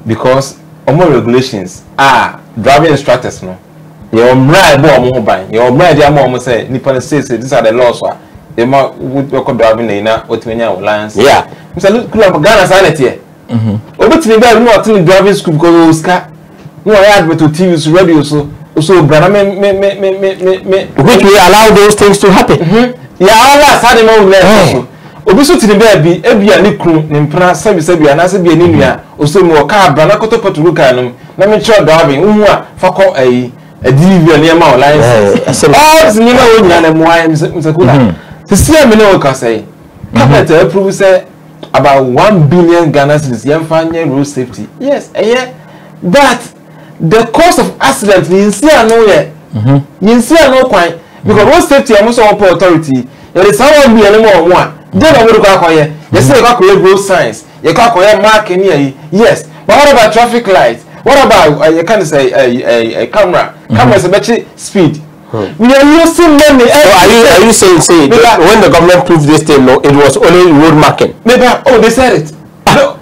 Because more regulations are driving instructors no. Your bride more by your bride, your mom say, Nippon says these are the laws. The more would work driving in what we know lines. Yeah, Mr. Ghana sanity. Over to me, no driving school because no, I had to TV's radio so brother which we allow those things to happen. Yeah, all last had him on there. Obiso to the baby, Ebia Niku, Nimpra, Sabi, and Asabi Anemia, also more car, Branacoto Patrucanum, Namature driving, Fako a division near my lines. All the Nima and Mr. To see a minute, say, Captain approve say about 1 billion Ghana cedis, young fine road safety. Yes, but the cause of accident, you see, I know yet. You see, I know quite because road safety, I'm also on authority. There is someone be anymore one. Then I will go acquire. You say, I calculate road signs, you calculate marking here. Yes, but what about traffic lights? What about you can't say a camera? Camera is a better speed. We are using money. So are you saying when the government proved this thing, no, it was only road marking? Maybe they said it.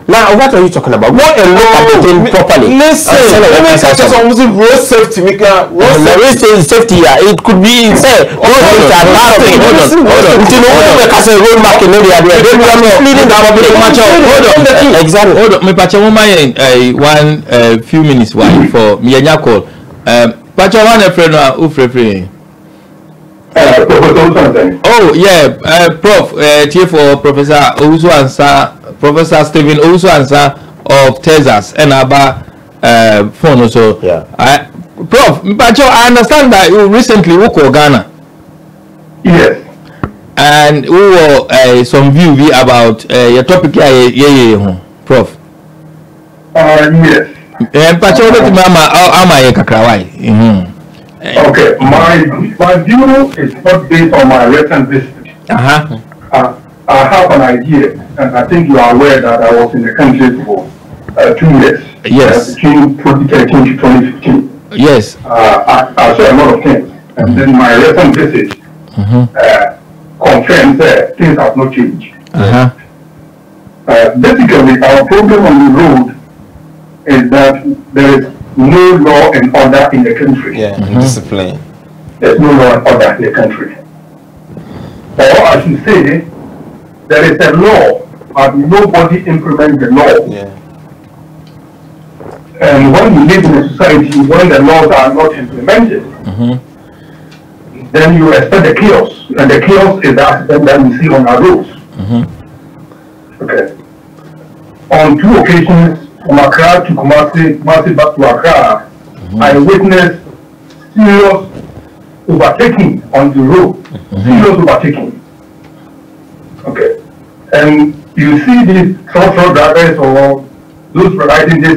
Now what are you talking about? What and look at the thing properly. Listen, let me say something. Road safety, road safety. It could be say road marking. Road marking. Exactly. Hold on. Me pacha one few minutes while for me and call. Pacha one friend who free. Oh yeah, Prof. Here for Professor Owusu Ansah, Professor Stephen Owusu Ansah of Texas and about phone also. Yeah. Prof. Pacha, I understand that you recently worked in Ghana. Yes. And we were some view about your topic here, Prof. Yes. Pacha, what do you kakrawai? Okay, my view is not based on my recent visit. I have an idea, and I think you are aware that I was in the country for 2 years. Yes. Between 2013 to 2015. Yes. I saw a lot of things, and then my recent visit confirms that things have not changed. Basically, our problem on the road is that there is no law and order in the country. Yeah, discipline. There's no law and order in the country. Or I should say, there is a law, but nobody implements the law. Yeah. And when you live in a society when the laws are not implemented, then you expect the chaos. And the chaos is the accident that we see on our roads. Okay. On 2 occasions, from Accra to Kumasi back to Accra, I witnessed serious overtaking on the road. Serious overtaking. Okay. And you see these truck drivers or those riding this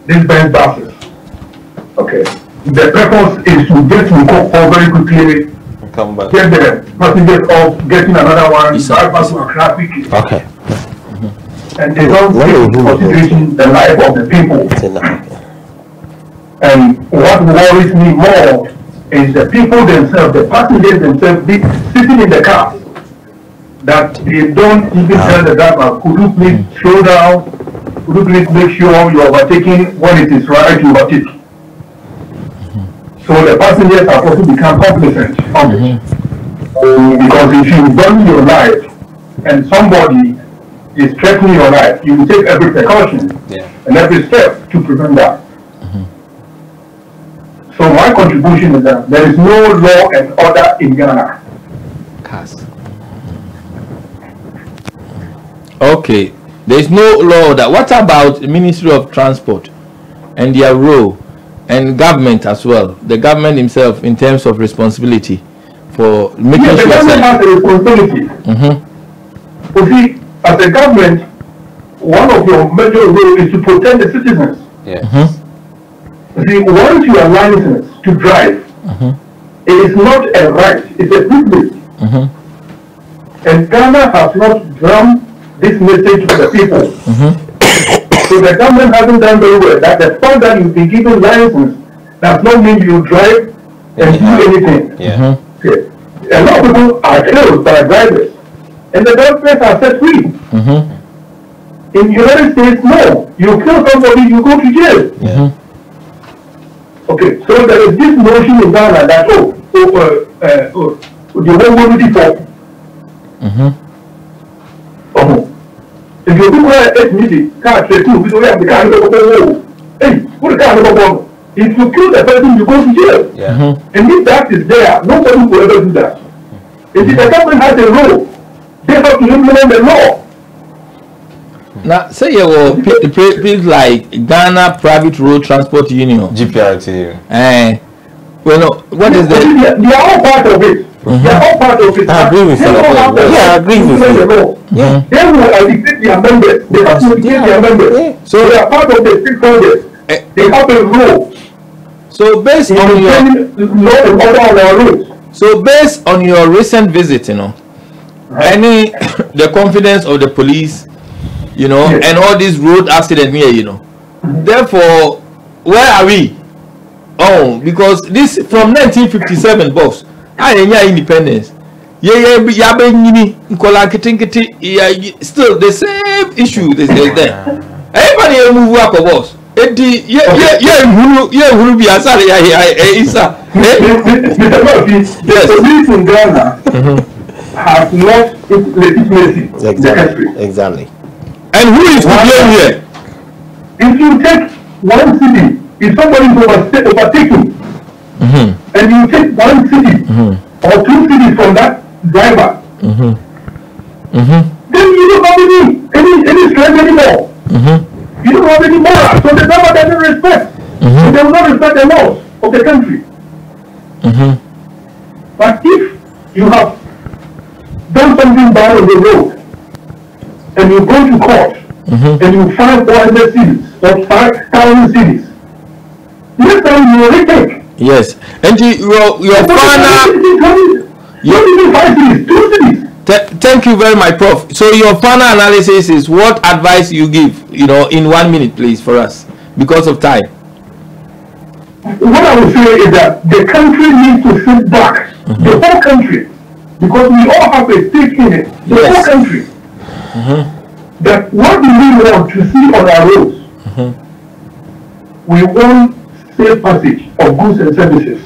these Benz buses. Okay. The purpose is to get to Nkoko very quickly, come back, get the passengers off, getting another one, drive back to Accra quickly. Okay. And they don't take into consideration the life of the people. And what worries me more is the people themselves, the passengers themselves, sitting in the car, that they don't even tell the driver, could you please slow down, could you please make sure you're overtaking when it is right to overtake. So the passengers have also become complacent of it. Because if you burn your life and somebody is threatening your life, you will take every precaution and every step to prevent that. So my contribution is that there is no law and order in Ghana. Okay, there is no law that. What about the Ministry of Transport and their role, and government as well? The government himself in terms of responsibility for making sure. The government has a responsibility. You see, as a government, one of your major roles is to protect the citizens. You see, once you are licensed to drive, it is not a right, it's a privilege. And Ghana has not drummed this message to the people. So the government hasn't done very well. That the fact that you've been given license does not mean you drive and do anything. Okay. A lot of people are killed by drivers, and the drivers are set free. In the United States, no. You kill somebody, you go to jail. Okay, so there is this notion in Ghana that the whole world is for. If you do a meeting, can't say two, we don't have the kind of hey, what the kind of if you kill the person, you go to jail. Yeah. And if that is there, nobody will ever do that. If the government has a role, they have to implement the law. Now, say you will people like Ghana Private Road Transport Union. GPRT. Well, what is that? They are all part of it. They are all part of it. I agree with you. Yeah, I agree with you. Yeah. They will dictate their members. They have to dictate their members. So they are part of the stakeholders. They have a role. So based on your law and order on our roads. So based on your recent visit, any the confidence of the police, yes, and all these road accident here, therefore, where are we? Oh, because this from 1957, boss, I independence. Still the same issue is there. Everybody move up, boss. Mr. Murphy, the police in Ghana have lost its legitimacy in the country. Exactly. And who is to blame here? If you take one city, if somebody is overtaken, and you take one city or two cities from that driver, then you don't have any strength anymore. You don't have any moral, so the driver doesn't respect. So they will not respect the laws of the country. But if you have done something bad on the road, and you go to court, and you find 400 cities or 5,000 cities, next time you will retake. Yes, and your final. You even 5 cities, 2 cities. Thank you very much, Prof. So your final analysis is what advice you give, in 1 minute, please, for us, because of time. What I would say is that the country needs to sit back, the whole country, because we all have a stake in it, the whole country. That what do we want to see on our roads? We want safe passage of goods and services.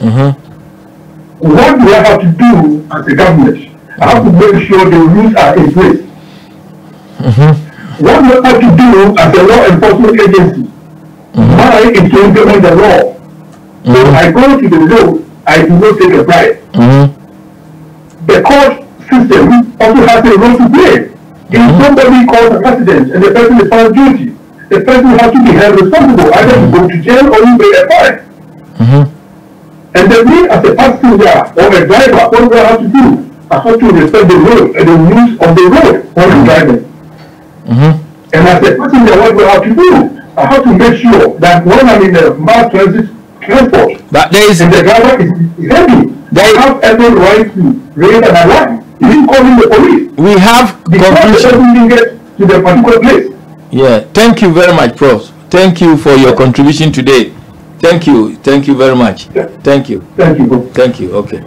What do I have to do as a government? I have to make sure the rules are in place. What do I have to do as a law enforcement agency? Mine is to implement the law. So I go to the road, I do not take a bribe. The court system also has a role to play. If somebody calls an accident and the person is found guilty, the person has to be held responsible, either to go to jail or you pay a fine. And then me as a passenger or a driver, what do I have to do? I have to respect the road and the rules of the road when I'm driving. And as a passenger, what do I have to do? I have to make sure that when I'm in the mass transport, but there is and the driver is heavy, they have every right to raise an alarm. Even calling the police. We have conclusion. Get to the particular place. Yeah, thank you very much, Prof. Thank you for your contribution today. Thank you very much. Thank you. Thank you. Okay.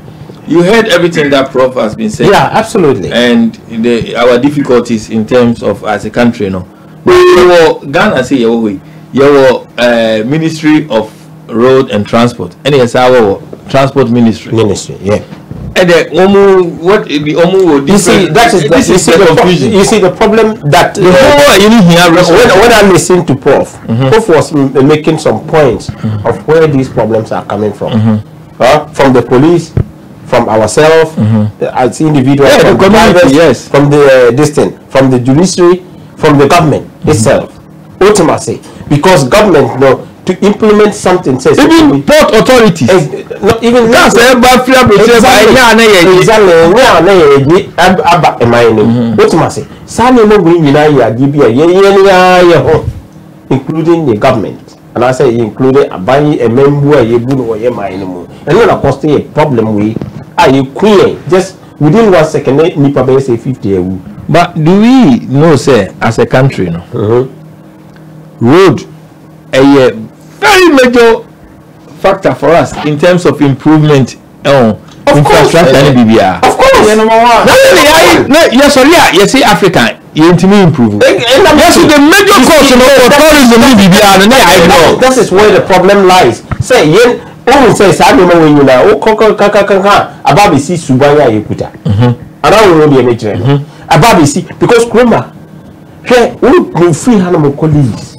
You heard everything that Prof has been saying. Yeah, absolutely. And our difficulties in terms of as a country, Ghana say your Ministry of Road and Transport, and yes, our Transport Ministry. Yeah. And what the you see, this is the confusion. You see the problem that when I listen to Prof, Prof was making some points of where these problems are coming from. From the police, from ourselves as individuals, from the drivers, from the from the judiciary, from the government itself. Ultimately, because government to implement something says even port authorities, not even that's ultimately including the government, and I say including a buying a member and not a costing a problem we are queen just within 1 second nipa say 50. But do we know, say, as a country, road a very major factor for us in terms of improvement infrastructure and BBR. Of course. Yes, see Africa, you improve. Yes, the major cause for tourism BBR. That is where the problem lies. say yen o say sa me ma we nyina o kaka ababisi subanya yekuta ana wo be me kire ababisi because kroma we free animal colleagues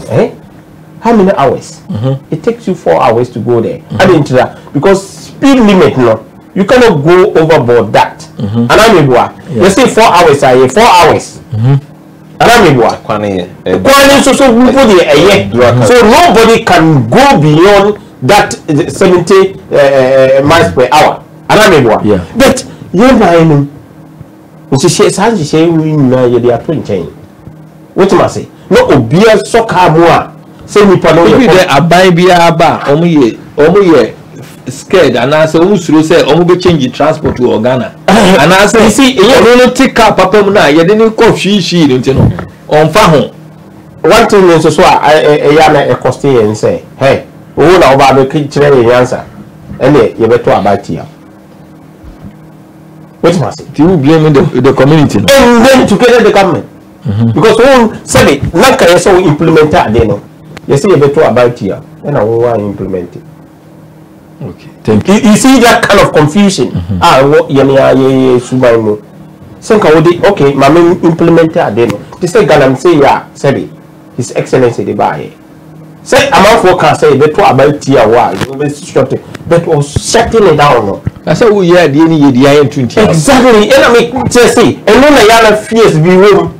how many hours it takes you 4 hours to go there because speed limit no you cannot go overboard that and let's say 4 hours 4 hours so nobody can go beyond that 70 miles per hour but you know what am I say? No, obia soccer more. Say me pano. If they abai biya ba, omu ye scared, and I say omu suru say omu be change transport to Ghana. And I say, you see, you don't take car papa muna. You didn't go she don't you know? On faho. One thing is so I yana a costi and say, hey, oh na oba be kitchen answer. Any you better about here. What am I say? You blame the community. And then together the government. Because one say it, like I saw implement that, they know. You see a bit about here, and I want to implement it. Okay, thank you. You see that kind of confusion. What Subaimo. So, okay, my main implement that, they know. This say Galam say, yeah, say His Excellency the buy. Say, I'm out for can say, but about here, why? But was shutting it down. I said, oh, yeah, the idea 20. Exactly, and I make say, and then I have fears be room.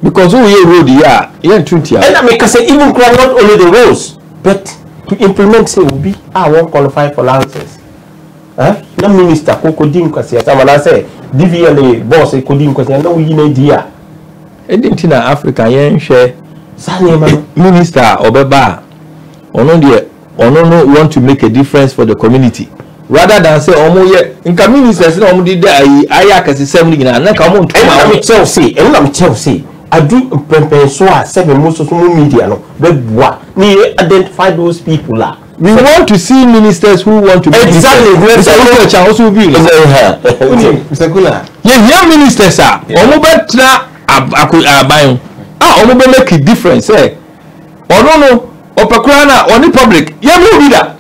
Because who you road yeah 20 and I make say even not only the roads but to implement say will be I won't qualify for license no minister kokodim kwasi atamana say DVLA boss kodim kwasi na we yin idea anything in Africa yen share sane minister obeba ono no want to make a difference for the community rather than say omo ye nka ministers na omo di aya kasi 7 nyina na ka omo ntoma me Chelsea I do so I say most of media no but we identify those people la. We want to see ministers who want to exactly Mr. also be Mr. Kula yeah ministers are omo betra abayon omo be make a difference no opakura na on the public yeah no reader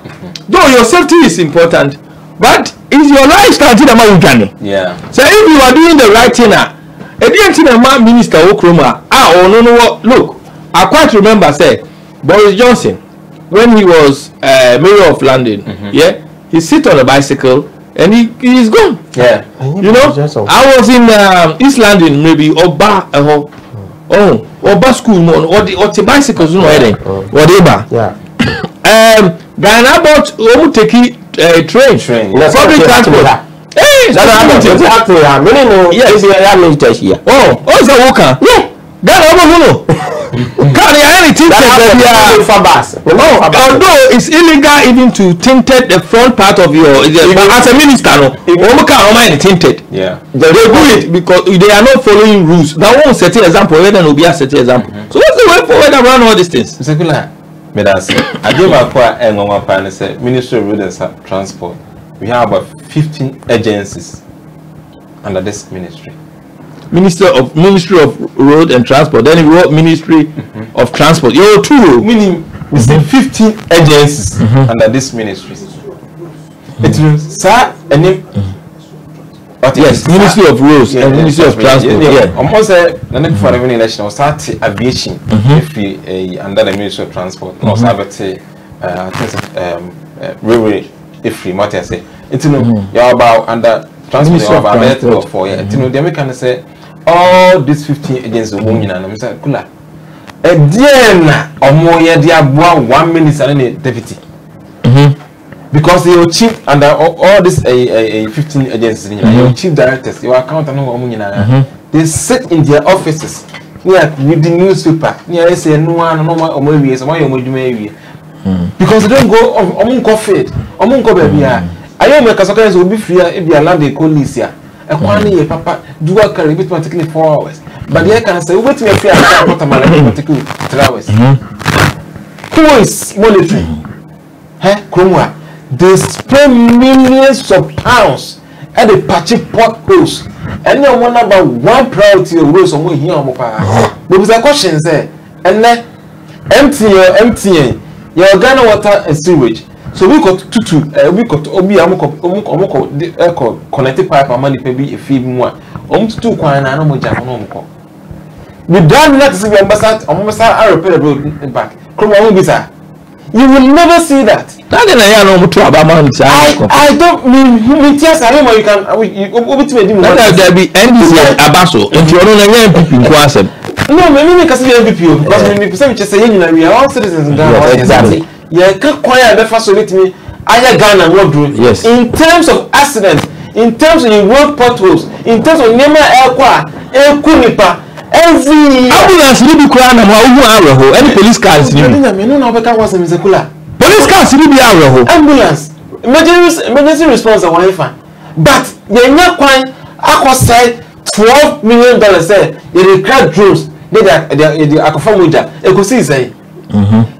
though your safety is important but is your lifestyle to the man yeah so if you are doing the right thing man minister Okroma no look I quite remember say Boris Johnson when he was mayor of London he sit on a bicycle and he's gone you know I was in East London maybe Oba school or the bicycles whatever Ghana bought take train public transport. Hey, that's exactly how many know. Yes, I am here. Oh, so Walker. Yeah, that over can't anything although it's illegal even to tinted the front part of your as a minister, no, can't tinted. Yeah, they do it because they are not following rules. That won't set an example, then will be a set example. So what's the way forward around all these things? I give a quite and say Ministry of Road and Transport. We have about 15 agencies under this ministry. Ministry of Road and Transport. Then you wrote Ministry of Transport. You're two. Meaning we say 15 agencies under this ministry. It means sir and yes, Ministry of Roads and Ministry of Transport. Yeah. Almost the next for the election was start aviation if we under the Ministry of Transport. No, railway. If we might say, it's you're about under transport about for they make say all these 15 agents of women and I'm saying, Kula. Or more, yeah, 1 minister and a deputy. Because they were chief under all these 15 agencies, your chief directors, your accountant, they sit in their offices with the newspaper. Near say, no one, no more, or maybe why you because they don't go on coffee, on baby. I am a Casacans will be free if you allow the Colicia. A quantity papa do a carry bit particularly 4 hours. But they can say, wait me a fair particularly 3 hours. Who is monetary? Cromwell. They spend millions of pounds at the patchy potholes. And no one about one priority of rules on here. There was a question there, and then empty. your Ghana water and sewage. So we got we got obi connected pipe and money maybe a feed more. Tutu kwa na mo ja no mo. We don't let see the ambassador I repair the road back. Come on, bisa. You will never see that. That na ya no mutu abama nti. I don't mean tears I know you can there be NDC abaso nti ono na nya MPP nko asem. No, me can see the MPP because me say we are all citizens in Ghana. Exactly. Yeah, can choir be facilitate me aya Ghana road road. Yes. In terms of accidents, in terms of road potholes, in terms of nyama ekwa ekunipa every ambulance ni bi kura na ma ohu aweho any police cars ni no na obeka was mzekula police cars ni bi aweho ambulance emergency response and wifi but yenya kwan akosai $12 million say they crack drones they akofo moja ekosi say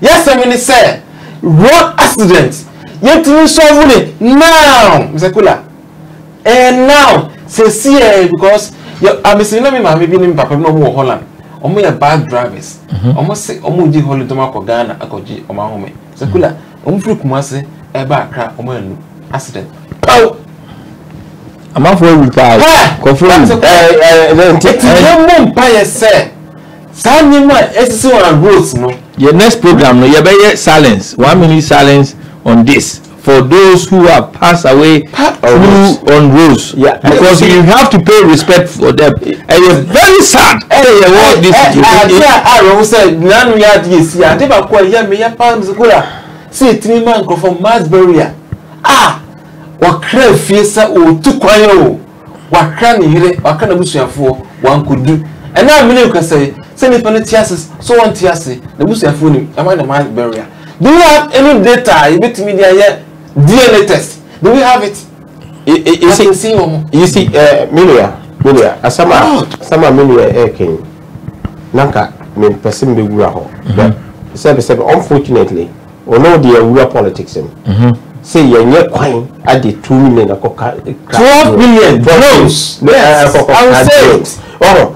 yes I mean say road accidents yet we solve it now mzekula and now say because I'm saying me mama bi ni papa no mo Holland omo ya bad drivers omo say omo ji holiday ma ko Ghana akoji omo ahome sekula omo firi Kumasi e ba Accra omo enu accident am for we pa confirm no mpa ye say sanima esisi on roads no your next program no you be silence 1 minute silence on this for those who have passed away on roads, because you have to pay respect for them. And it's very sad. What this I said, none yard yes, yeah, they were quite young, me, palms, say 3 months from mass barrier. What crave face or 2 quayo, what can you, what can a for one could do. And now, many can say, send it on the chassis, so on chassis, the Musia phone, am I the mass barrier? Do you have any data? You bet me there yet? DNA test. Do we have it? You see, Milia, Asama Milia King. Nanka, mean person be Guraho. But unfortunately, or no dear we are politics. Say you're quite at the 2 million 12 million drones. Yes, oh,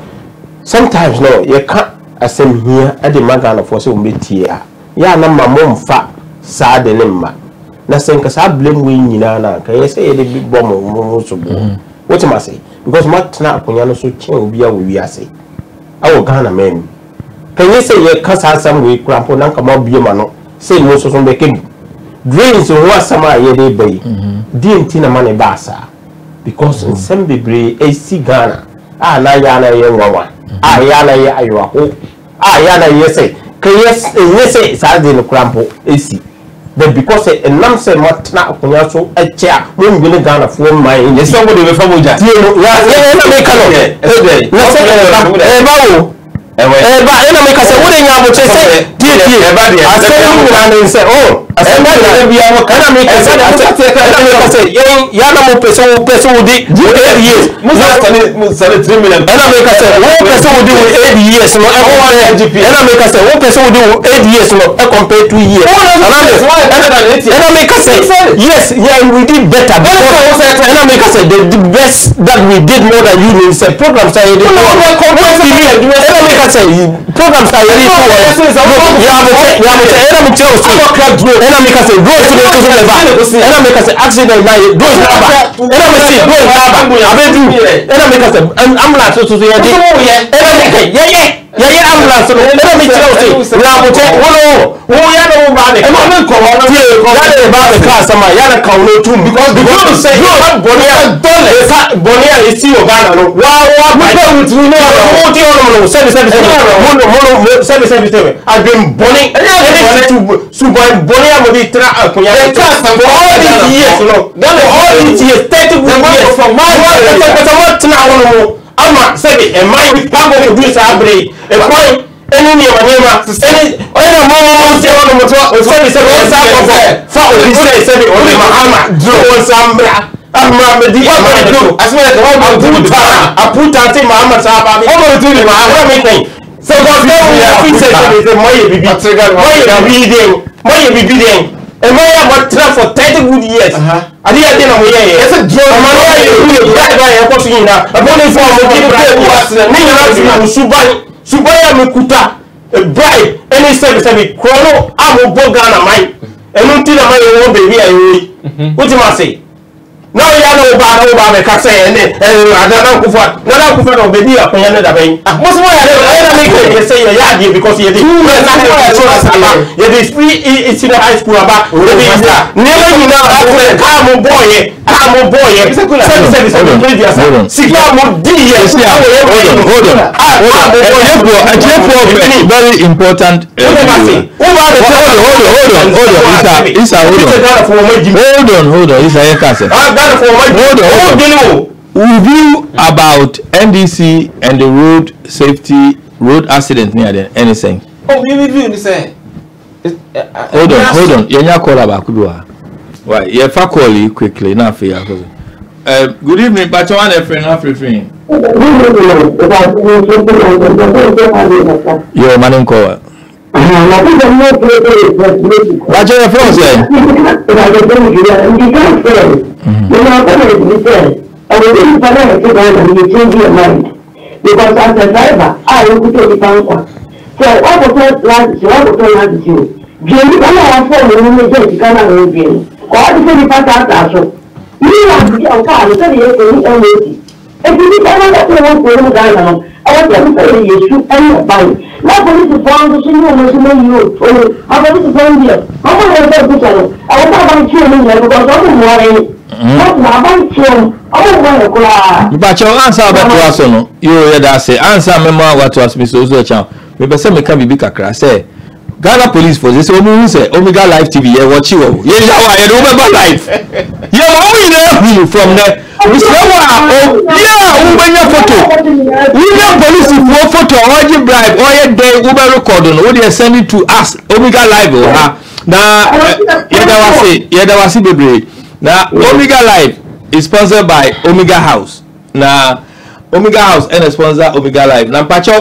sometimes no, you can't assemble here at the Magana for so meet here. Ya number mom fat sad and na senka sa blame we nyina na ka say the big bomb mo so what am I say because mat na akonya no so chen obi a we ase awo Ghana men can you say ye kasa sam we krampo na ka ma bie ma no say mo so so be kem drains so wa sama ye dey bay di enti na mane basa because in some bebre AC Ghana na ya na ye nwawa ya na ye ayo ho ya na ye say can you say sa de no krampo AC but because a number not now so a chair won't be Ghana for my somebody with Famuja. Yes, yeah, we did better. And I make us say the best that we did more than you need say programs are ready. And I make us say programs are ready. And I make us say go to the and I make us say accident now go to the and I make say go to and I make us say ambulance to the and I make yeah ambulance and I make say ya no ba ne and I call ya ba the car sama ya na kawo too because you say bonia bonia is your Ghana no wa with we know no I've been boning super bonia mo bi tra akunya for all these years no all these years 30 years from my what na ama say e my with pambo do sabre e point any nema any oya mo se wono mo so say o sa ko fa o bi say o ma ama do o sambra amma me di ama do asme ko aputa ti ma ama sa ba mi o mo ti ni ma ama mi tin so go fi say moye bibi den e moye mo tra for 30 good years adi ya na mo ye e say draw ma no ye ba ya ko fi na mo ni fo mo ki ko accident ni na ti mo subaya me kuta a bribe any service every chrono amo bogana mai enu ti na mai wo be here yi what you say now ya no ba be ka say ene adana kufa na kufa no be dia kwanya na da ben mo so ya na make you say ya dey because you dey you dey free it's in high school aba never you know come boy service very important review about NDC and the road safety road accident near the anything. Hold on. Yenya call about kudwa. Why? Yeah, call you quickly. Now for you. Good evening, but one friend, everything. Your man call. But your friend say. Because as a driver, I will put the pound. So all the first last you. Jenny, I have four women to come and Jenny. All the 25 so. You have to be a car, so you can eat. If you did not want to go I want to tell you, shoot any buy. Not for this to find the single you. How about this phone here? How about I want to buy children because I'm worried. But your answer about to us, no, you say answer me more what was me so channel. Maybe say me can be big akra say Ghana police force this woman say Omega Live TV yeah watch you. Yeah, I remember live. Yeah, we know from there. We say yeah, when your photo. We know police for photo or you bribe or you day Uber recording or they send it to us Omega Live or now yeah was baby. Now Omega Live is sponsored by Omega House. Now Omega House and sponsor Omega Live. Now pacho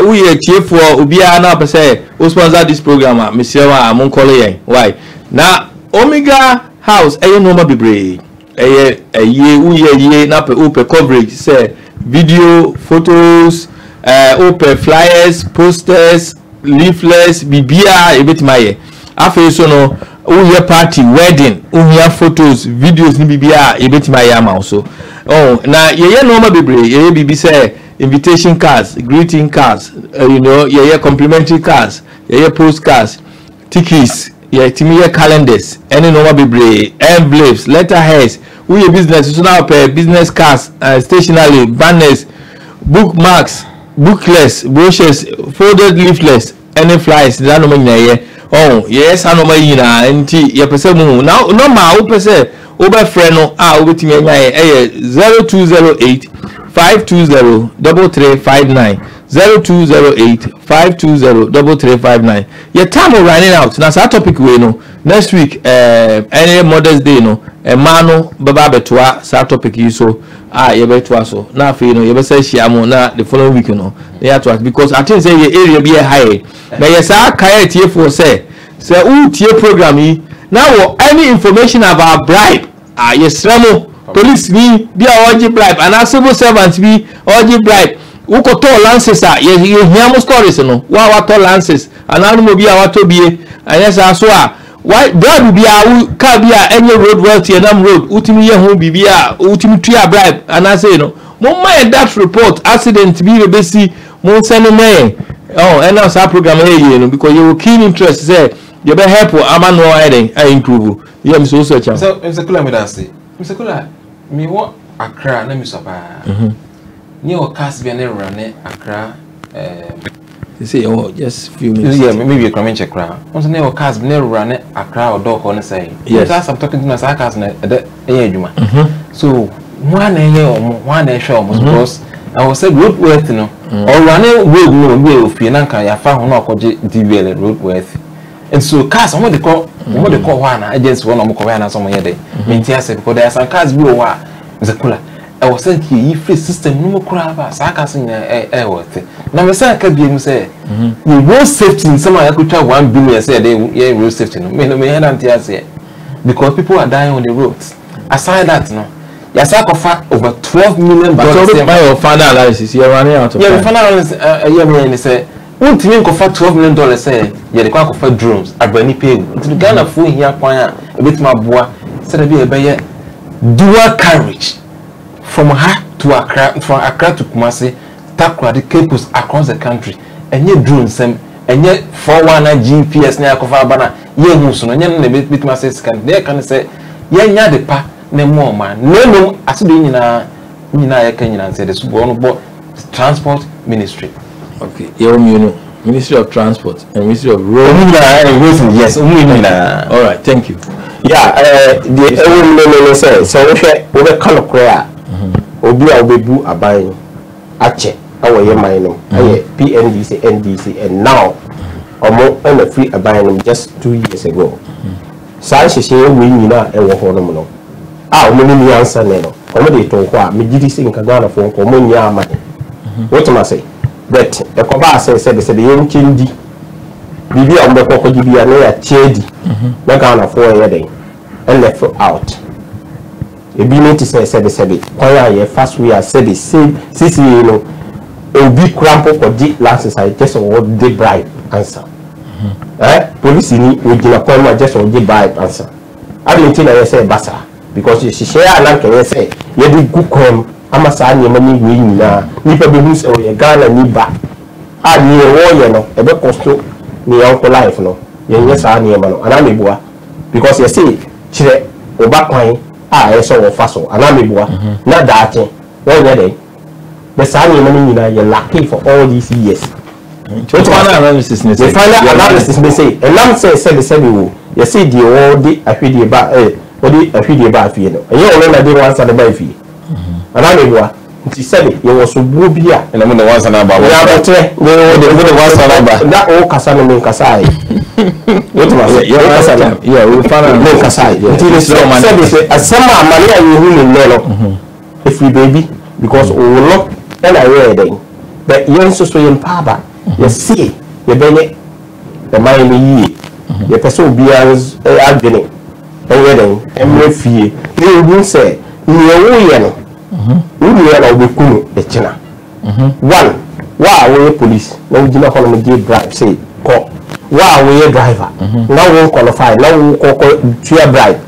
we here for Ubia na say who sponsor this program Monsieur Amon Kole. Why? Now Omega House no more be ye na pe open coverage say video, photos, open flyers, posters, leaflets, bibia ebit maye. Afa so no uye party wedding uye photos videos ni bibia ebetima ya ma so na ye normal bebre ye bibi say invitation cards, greeting cards, ye complimentary cards, ye postcards, tickets, ye timiye calendars, any normal bebre, envelopes, letterheads, uye business so now per business cards, stationery, banners, bookmarks, booklets, brochures, folded leaflets, any flyers that no me yes, I know my yina nti ye pese mu now no ma wo pese wo be frɛ no a wo betimi anya 0208 520 3359 0208 520 3359 ye time running out na sa topic we no next week any Mother's Day no ma no baba betoa sa topic yi so ye betoa so na afi no ye be say shiamu na the following week no ya to because I think say ye area be high na ye sa kai tie for say who tie program yi now any information about bribe yes remo police be a bribe and civil servants be orgy bribe who ko to lances ye hear mo stories no wa to lances and anu be a to be and yes so why bribe be a car be a any road wealth ye nam road utimi ye ho bibia utimi tua bribe and I say no mo mind that report accident be we see mo send me and now our program here because you keen interest say you be help ama no I improve you so search so Mr. Kula me that say Mr. Kula me what Accra na me so pa ni o cast be na run Accra you say just few minutes yeah maybe you come check Accra once na o cast be na run Accra or do ko na say yes I'm talking to na say cast na adwuma so one na show because I was said road worth no or running road no be ofie na kan ya fa ho na okoje DVL road worth and so cars what they call one agents one am call na some here dey maintain say because there are some cars be o Mr. Kula I was saying he free system no mo kura ba sa cars na worth na me say ka bi mu say we road safety in some I could try 1 billion say they road safety no me hear am tia say because people are dying on the roads aside that no yes, I could over $12 million. But my final analysis, you're running out of time. Yeah, the final analysis, say won't mean for $12 million say you the quack for drones abrani pay to Ghana for here kwanya a bit my boy said be a dual carriage from her to Accra, from Accra to Kumasi, tackle the cables across the country and yet drones and yet 419 GPS near Kofabana ye musun and yen bit my says can they can say yeah the pa ne more man no as doing in a Kenyan say the Subono Transport Ministry. Okay, Ministry of Transport and Ministry of Road. Yes, all right, thank you. Yeah, the say so we call prayer. Obi obebu aban ache awo ye man no aye PNDC NDC and now omo on free aban just 2 years ago. Sa sheshe we nyina e wo ho no no. Ah omo ni answer ne no. Omo de to ho a me gidi sin ka Ghana fo ko omo nya ama. What am I say? That the Koba said the young chindi. Bibi on the Coco Gibia near Chedi, not Ghana for a day, and left out. A binity said the Koya, fast we are said the same, Sissy, you know, a big cramp for deep lances. I just want the bribe answer. Police in with the appointment just on the bribe answer. I didn't think I say Bassa because she share and can say, you did good come. Ama saa nyema ni we nyina nipa be hu se o ye Ghana ni ba a ni wo ye no e be costo ni yanko life no ye nye saa nyema no ana mebua because you see chire oba kwan a ye so wo fa so ana mebua na daate wo ye dey the saa nyema ni nyina ye lucky for all these years. What final analysis ne say? The final analysis me say and nam say wo you see the all the ahwedie ba odi ahwedie ba afie no ye wo na dey wan sa de ba afie anamebua nti sebe ye wo so buo bia na mo na wansa na ba ya botre we de wansa na ba da o kasa no men kasa ai what was it ya kasa na yeah we find men kasa ai nti sebe asama amane ayi hu ni no if we baby because o lo and I read then but yen so yen paba you see ye benye the mind yi ye person bia adwene and we then emre fie they will say ni wo ye no we are now kunu echina one wa we police na we gina kono give bribe say ko wa we driver now we qualify now we ko tia bribe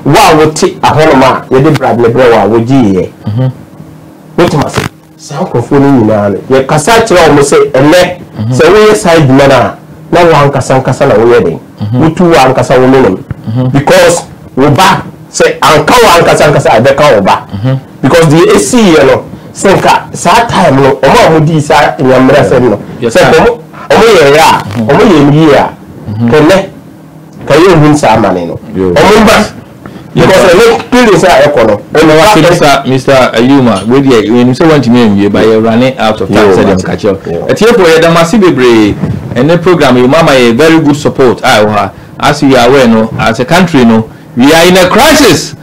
wa we ti ahonoma ye de bribe le bre wa we gi ye what must say say ko fonu nyina ye kasa kire o mo say ele say we side mana na wa nkasa na we den mutu wa nkasa wo menem because we ba say anka wa nkasa I be ka ba because the AC you know senka sa time no omo di sa nyamra sem no say omo ye ya omo ye mi ya kene kayo hun sa mane no omo ba because the period say ekono Mr. Ayuma we dey when you say want me by running out of time say dem catch you etie for ye damasi bebre and the program you mama a very good support as you are aware no as a country no we are in a crisis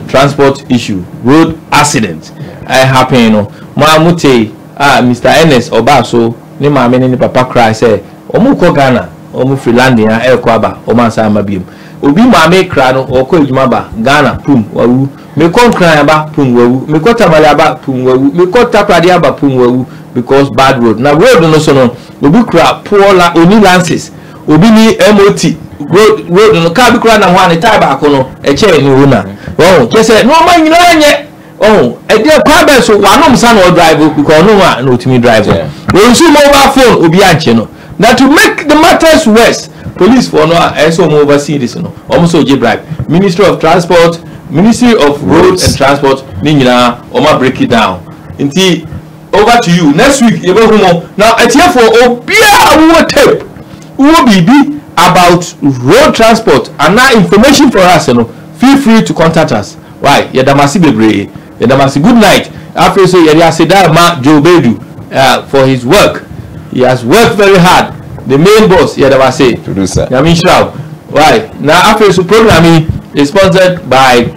transport issue road accident happen no mamute Mr. Ernest Obaso ni maame ni papa cry say omu ko Ghana omu freelanding ko aba omu ansa mabiem obi maame kra no okọ ejuma ba Ghana pum wawu me kon kra ba pum wawu me ko tamale aba pum wawu me ko taprade aba pum wawu because bad road na road no so no obi kra poor la oni lances obi ni MOT road no car bi kra na ho an tie ba ko no eche ni ru na oh kese no man nyina nye oh e dey kwa be so wanom sa no drive because no one no to me drive we use mobile phone obi anche no now to make the matters worse police for no so oversee this no almost oje bribe Ministry of Transport Ministry of Road and Transport ni nyina oma break it down nti over to you next week you go home now etie for obia wo tape wo bibi about road transport and now information for us no feel free to contact us why yedamasi bebre yedamasi good night after so yedi aseda ma Joe Bedu for his work he has worked very hard the main boss yedamasi producer Yamin Shroud why now after so programming is sponsored by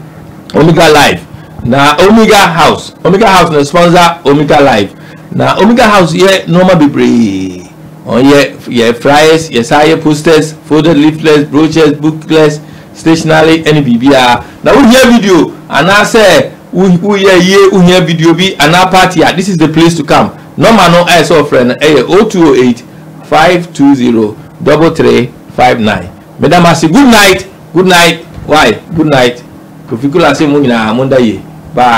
Omega Live now Omega House na sponsor Omega Live now Omega House here normal bebre on yeah flyers yes higher posters folded leaflets brochures booklets stationery any BBR now we hear video and I say we hear video be and our party this is the place to come Number no I saw friend 0208 520 3359. Madam I say good night. Good night. Why? Good night. Kufikula say mo nyina monda ye. Bye.